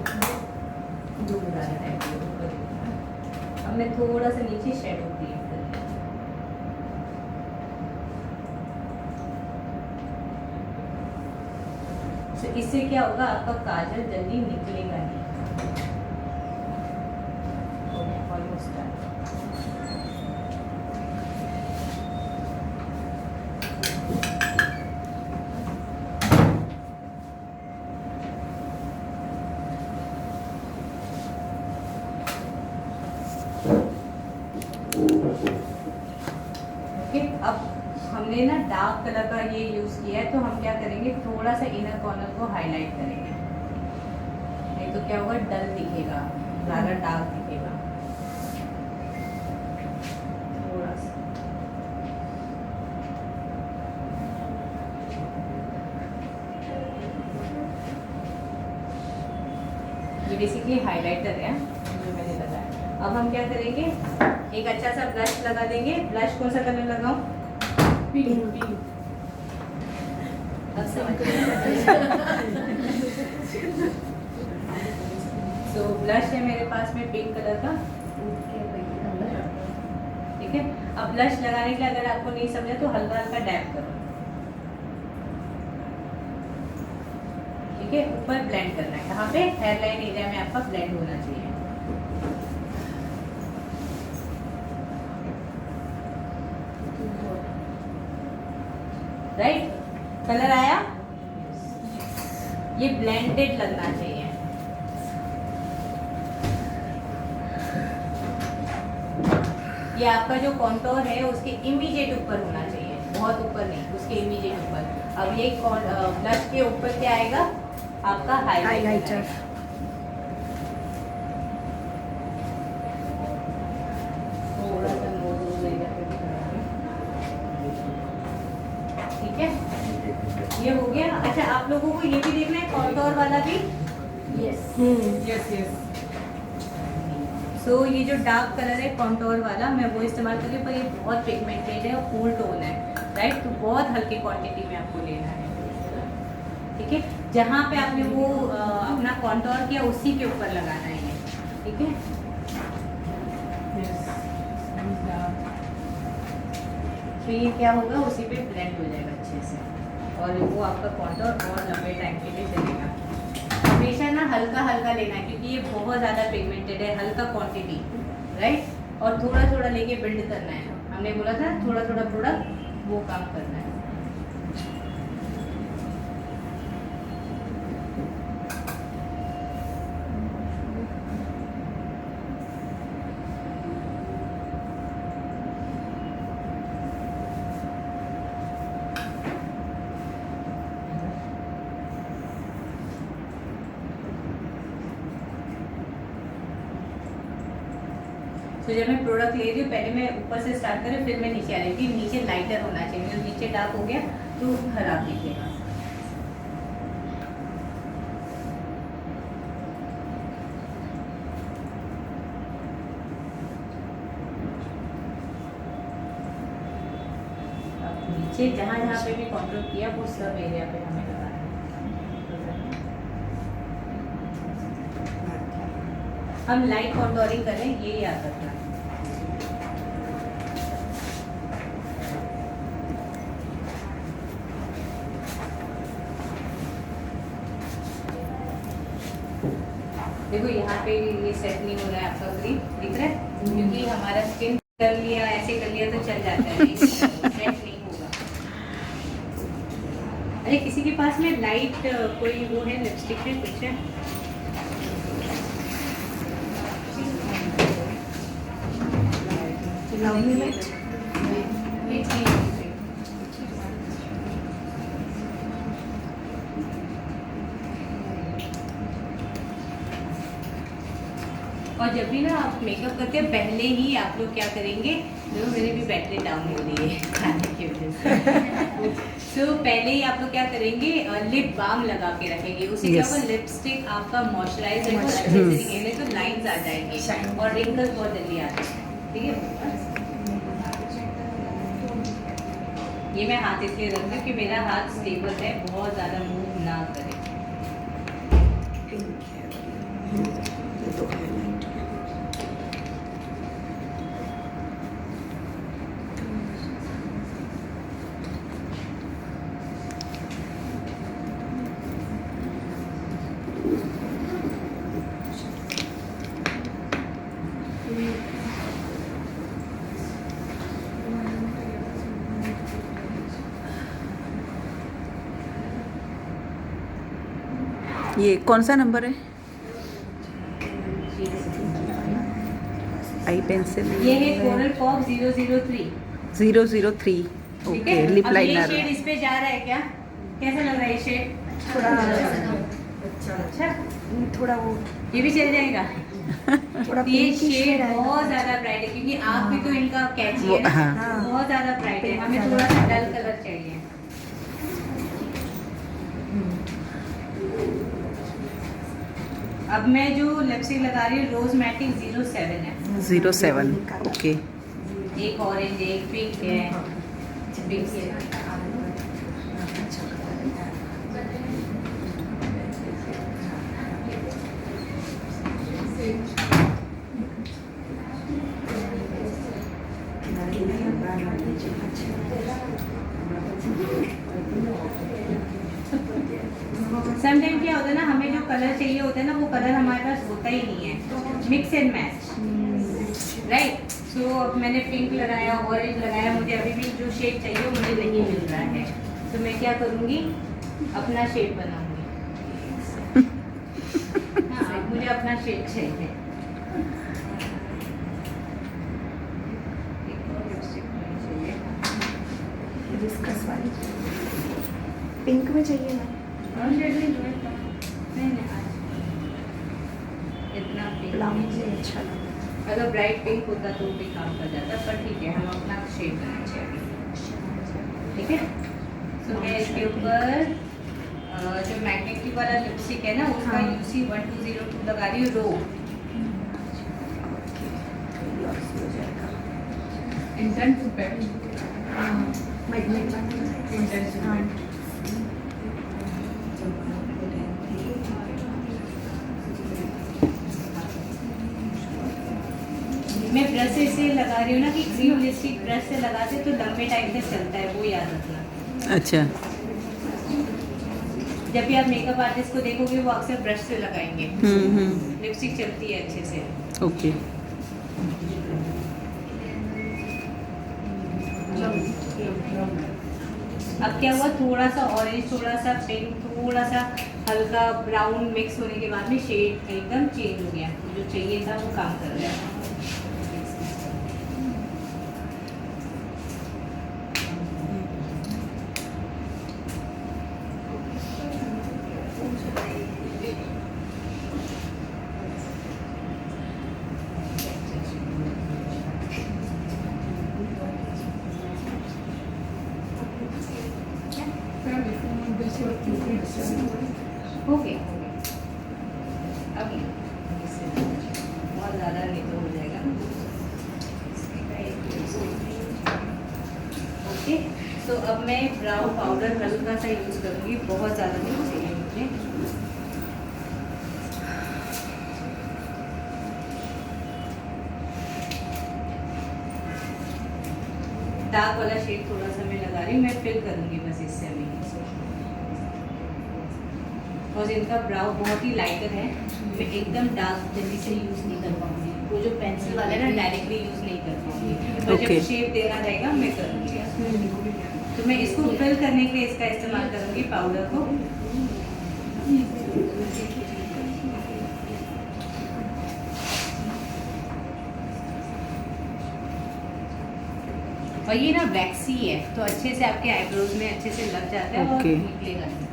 2 बज रहा है टाइम ऊपर देखना। अब मैं थोड़ा सा नीचे शेडो क्रिएट कर रही हूँ। तो इससे क्या होगा, आपका काजल जल्दी निकलेगा नहीं। Almost done. ओके, अब हमने ना डार्क कलर का ये यूज़ किया है, तो हम क्या करेंगे, थोड़ा सा इनर कॉर्नर को हाईलाइट करेंगे, नहीं तो क्या होगा, डल दिखेगा, ज़्यादा डार्क दिखेगा। थोड़ा सा ये बेसिकली हाइलाइटर है जो मैंने लगाया। अब हम क्या करेंगे, एक अच्छा सा ब्लश लगा देंगे। ब्लश कौन सा कलर लगाऊं? पिंक। अब समझ सो ब्लश है मेरे पास में पिंक कलर का, ठीक है। अब ब्लश लगाने के लिए अगर आपको नहीं समझा तो हल्का हल्का डैप करो, ठीक है, ऊपर ब्लेंड करना है। कहाँ पे? हेयर लाइन एरिया में आपका ब्लेंड होना चाहिए। राइट, कलर आया? ये ब्लेंडेड लगना चाहिए। ये आपका जो कॉन्टोर है उसके इमीडिएट ऊपर होना चाहिए, बहुत ऊपर नहीं, उसके इमीडिएट ऊपर। अब ये ब्लश के ऊपर क्या आएगा? आपका हाइलाइटर। थोड़ा सा नोज एरिया पे भी करेंगे। ठीक है, ये हो गया। अच्छा, आप लोगों को ये भी देखना है कॉन्टोर वाला भी। Yes yes. सो ये जो डार्क कलर है कॉन्टोर वाला, मैं वो इस्तेमाल कर रही हूँ, पर ये बहुत पिगमेंटेड है और कूल टोन है, राइट। तो बहुत हल्की क्वांटिटी में आपको लेना है, ठीक है। जहाँ पे आपने वो अपना कॉन्टोर किया उसी के ऊपर लगाना है ये, ठीक है। तो ये क्या होगा, उसी पे ब्लेंड हो जाएगा अच्छे से, और वो आपका कॉन्टोर और लंबे टाइम के लिए चलेगा। हमेशा ना हल्का हल्का लेना है, क्योंकि ये बहुत ज़्यादा पिगमेंटेड है, हल्का क्वांटिटी, राइट। और थोड़ा थोड़ा लेके बिल्ड करना है। हमने बोला था थोड़ा थोड़ा प्रोडक्ट, वो काम करना है। तो जब मैं प्रोडक्ट ले रही हूँ, पहले मैं ऊपर से स्टार्ट करूँ, फिर मैं नीचे आ रही थी। नीचे लाइटर होना चाहिए, जो नीचे डार्क हो गया तो खराब दिखेगा। अब नीचे जहाँ जहाँ पे भी कॉन्ट्रोल किया वो सब एरिया पे हमें लगाना है। हम लाइट कॉन्टोरिंग करें, ये याद रखना। देखो यहाँ पे ये सेट नहीं हो रहा है आपका क्रीम, दिख रहा है, क्योंकि हमारा स्किन कर लिया, ऐसे कर लिया तो चल जाता है, सेट नहीं होगा। अरे किसी के पास में लाइट कोई वो है, लिपस्टिक है, कुछ है? और जब भी ना आप मेकअप करते हैं, पहले ही आप लोग क्या करेंगे, देखो मेरी भी बैटरी डाउन हो रही है खाने की वजह से। तो पहले ही आप लोग क्या करेंगे, लिप बाम लगा के रखेंगे। उसी के ऊपर लिपस्टिक आपका मॉइस्चराइज है, अच्छे से दिखेंगे, तो लाइंस आ जाएंगे और रिंकल्स बहुत जल्दी आते हैं, ठीक है। ये मैं हाथ इसलिए रख रही हूँ कि मेरा हाथ स्टेबल है, बहुत ज़्यादा मूव ना करे। ये कौन सा नंबर है? आई पेंसिल ये है कोरल पॉप 003। 003 ठीक ओके, है। लिप अब ये लाइनर। शेड इस पे जा रहा है क्या? कैसा लग रहा है ये शेड? अच्छा, थोड़ा वो ये भी चल जाएगा। थोड़ा ये pinkish शेड shade आएगा। बहुत ज्यादा ब्राइट है, क्योंकि आप भी तो इनका कैची है ना, हाँ। बहुत ज्यादा ब्राइट है। हमें थोड़ा सा डल कलर चाहिए। अब मैं जो लिपस्टिक लगा रही हूँ रोज मैटिक 07 है। 07 ओके। एक ऑरेंज है, एक पिंक है, पिंक है। समटाइम क्या होता है ना, हमें जो कलर चाहिए होता है ना, वो कलर हमारे पास होता ही नहीं है, मिक्स एंड मैच, राइट। सो अब मैंने पिंक लगाया, ऑरेंज लगाया, मुझे अभी भी जो शेड चाहिए वो मुझे नहीं मिल रहा है, तो मैं क्या करूँगी, अपना शेड बनाऊँगी। हाँ, मुझे अपना शेड चाहिए। डिस्कस वाली पिंक में चाहिए ना? और शेड नहीं, आज इतना पिंक ब्राउन नहीं से चाहिए। अच्छा लगा। अगर ब्राइट पिंक होता तो भी काम कर जाता, पर ठीक है, हम अपना शेड बनाना चाहिए, ठीक है। तो मैं इसके ऊपर जो मैग्नेटिक वाला लिपस्टिक है ना, उसका हाँ। UC 1202 लगा रही हूँ, row. Intent to pack, magnet intent to हाँ। पैक। मैं ब्रश से लगा रही हूँ ना कि क्रीम लिपस्टिक ब्रश से लगाते तो लंबे टाइम तक चलता है, वो याद रखना। अच्छा, जब भी आप मेकअप आर्टिस्ट को देखोगे वो अक्सर ब्रश से लगाएंगे, लिपस्टिक चलती है अच्छे से। ओके। अब क्या हुआ, थोड़ा सा ऑरेंज, थोड़ा सा पिंक, थोड़ा सा हल्का ब्राउन मिक्स होने के बाद में शेड एकदम चेंज हो गया, जो चाहिए था वो काम कर रहा है। हो गया, हो गया। अब इससे बहुत ज़्यादा नहीं तो हो जाएगा। ओके, तो अब मैं ब्राउन पाउडर हल्का सा यूज़ करूँगी, बहुत ज़्यादा नहीं चाहिए मुझे। डार्क वाला शेड थोड़ा सा मैं लगा रही हूँ, मैं फिल करूँगी बस इससे अभी। और इनका ब्राउ बहुत ही लाइटर है, मैं एकदम डार्क जल्दी से यूज़ नहीं कर पाऊँगी, वो जो पेंसिल वाला है ना डायरेक्टली यूज़ नहीं कर पाऊँगी, तो Okay. जब शेप देना रहेगा मैं करूँगी। तो मैं इसको फिल करने के लिए इसका इस्तेमाल करूँगी पाउडर को। और ये ना वैक्सी है, तो अच्छे से आपके आईब्रोज में अच्छे से लग जाता है और Okay. निकलेगा नहीं।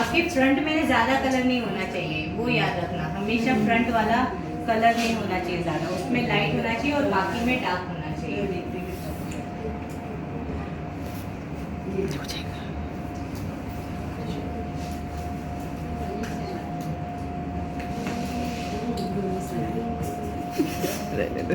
आपके फ्रंट में ज़्यादा कलर नहीं होना चाहिए, वो याद रखना, हमेशा फ्रंट वाला कलर नहीं होना चाहिए ज़्यादा, उसमें लाइट होना चाहिए और बाकी में डार्क होना चाहिए। हो जाएगा। रहने दो।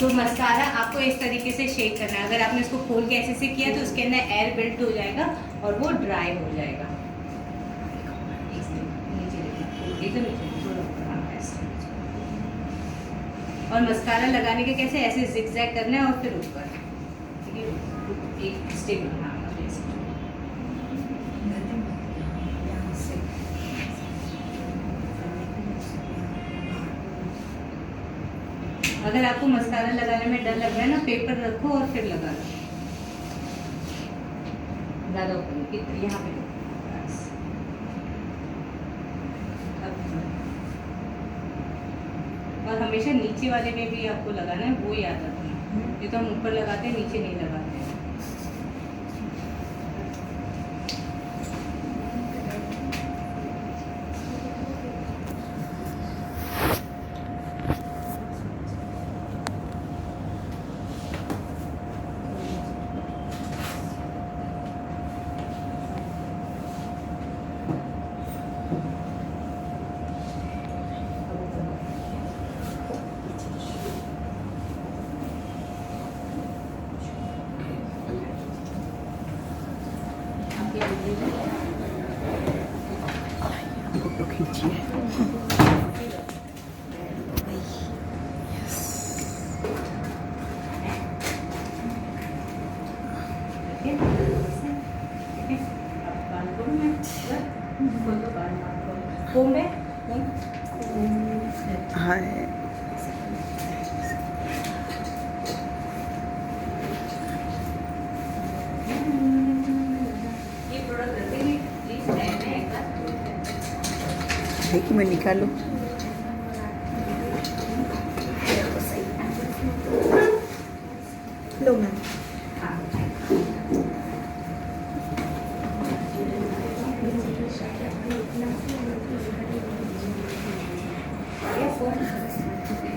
तो मस्कारा आपको इस तरीके से शेक करना है, अगर आपने इसको खोल के ऐसे से किया तो उसके अंदर एयर बिल्ट हो जाएगा और वो ड्राई हो जाएगा। एकदम नीचे, थोड़ा ऊपर, हाँ, ऐसे। और मस्कारा लगाने के कैसे, ऐसे जिगजैग करना है और फिर ऊपर, ठीक है, एक स्टेप, हाँ, ऐसे। अगर आपको मस्कारा लगाने में डर लग रहा है ना, पेपर रखो और फिर लगा लो, ज़्यादा ऊपर यहाँ पे बस। और हमेशा नीचे वाले में भी आपको लगाना है, वो याद रखना, ये तो हम ऊपर लगाते हैं, नीचे नहीं लगाते हैं। फोटो खींचिए। हाय ये प्रोडक्ट रखते हुए प्लीज टाइम में एक बार एक मिनट निकालो। लो मैम।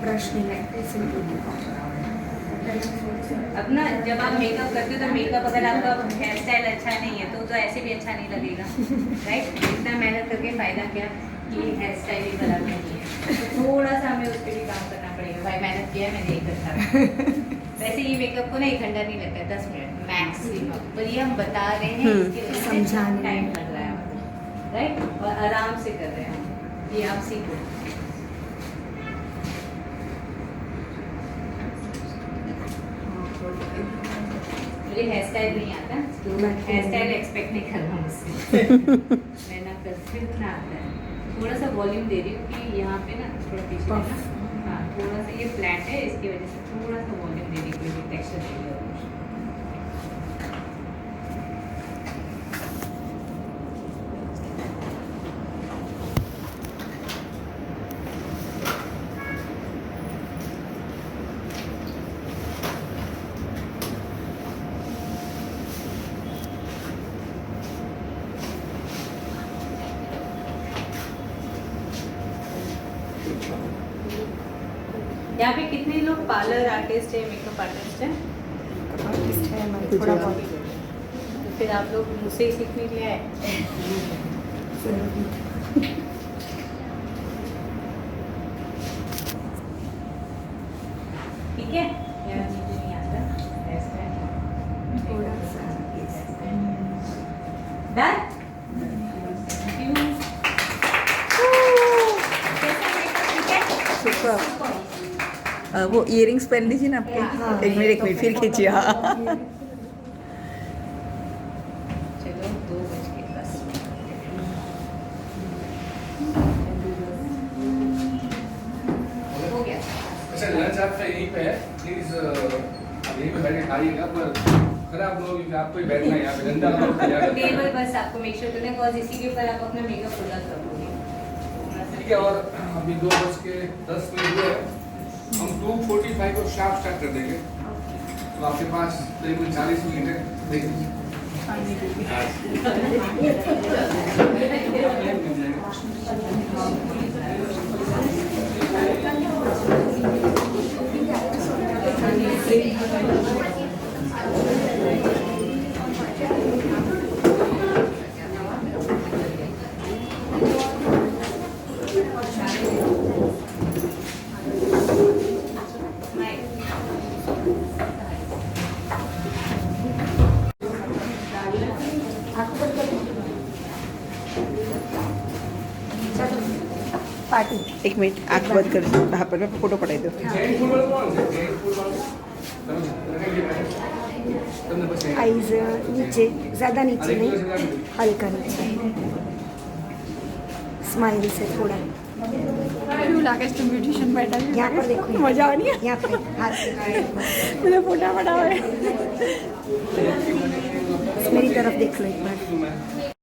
ब्रश नहीं लगते अब ना जब आप मेकअप करते हो तो मेकअप अगर आपका हेयर स्टाइल अच्छा नहीं है तो ऐसे भी अच्छा नहीं लगेगा, राइट। इतना मेहनत करके फ़ायदा क्या कि हेयर स्टाइल ही खराब नहीं है, तो थोड़ा सा हमें उस पर भी काम करना पड़ेगा। भाई मेहनत किया है, मैंने 1 घंटा वैसे ये मेकअप को ना 1 घंटा नहीं लगता है, 10 मिनट मैक्सिमम, पर ये हम बता रहे हैं इसके वजह से समझाने टाइम लग रहा है, राइट। और आराम से कर रहे हैं हम, ये आप सीखो। मुझे हेयर स्टाइल नहीं आता, हेयर स्टाइल एक्सपेक्ट नहीं करना मुझसे। मैं ना करती हूँ ना आता है। थोड़ा सा वॉल्यूम दे रही हूँ कि यहाँ पे ना थोड़ा पीछे है ना, हाँ थोड़ा सा ये फ्लैट है, इसकी वजह से थोड़ा सा वॉल्यूम दे रही हूँ, कोई टेक्सचर दे रही हूँ। यहाँ पे कितने लोग पार्लर आर्टिस्ट है, मेकअप आर्टिस्ट है? आर्टिस्ट है हमारे थोड़ा बहुत। तो फिर आप लोग मुझसे ही सीखने के लिए आए। ठीक है, यार मुझे नहीं आता थोड़ा सा डन। वो इयरिंग्स पहन लीजिए ना आपके। हाँ। एक मिनट फिर खींचिए। हाँ चलो 2:10 हो गया। अच्छा लंच आपका यहीं पे है, प्लीज आप यहीं पे बैठ के खाइएगा, पर खराब लोग क्योंकि आपको ही बैठना है यहाँ पे, गंदा लोग तैयार करते टेबल हैं। बस आपको मेक श्योर करना है, बिकॉज इसी के ऊपर आप अपना मेकअप प्रोडक्ट रखोगे। ठीक है, और अभी 2:10 हुए हैं, हम 2:45 को शार्प स्टार्ट कर देंगे, तो आपके पास करीबन 40 मिनट है, देख लीजिए। पार्टी। एक मिनट आँख बंद कर दो, हाँ पर मैं फोटो पढ़ाई दो। जैन फूड वाला कौन है? जैन फूड वाला तुमने बस यहीं- आइज नीचे, ज़्यादा नीचे अरे नहीं, पूरा सजा दो। हल्का नीचे। स्माइल से थोड़ा ब्यूटिशियन बैठा है यहाँ पर देखो, मजा आ रही है यहाँ पे हाथ से। मुझे फोटा पड़ा है मेरी तरफ देख लो एक बार।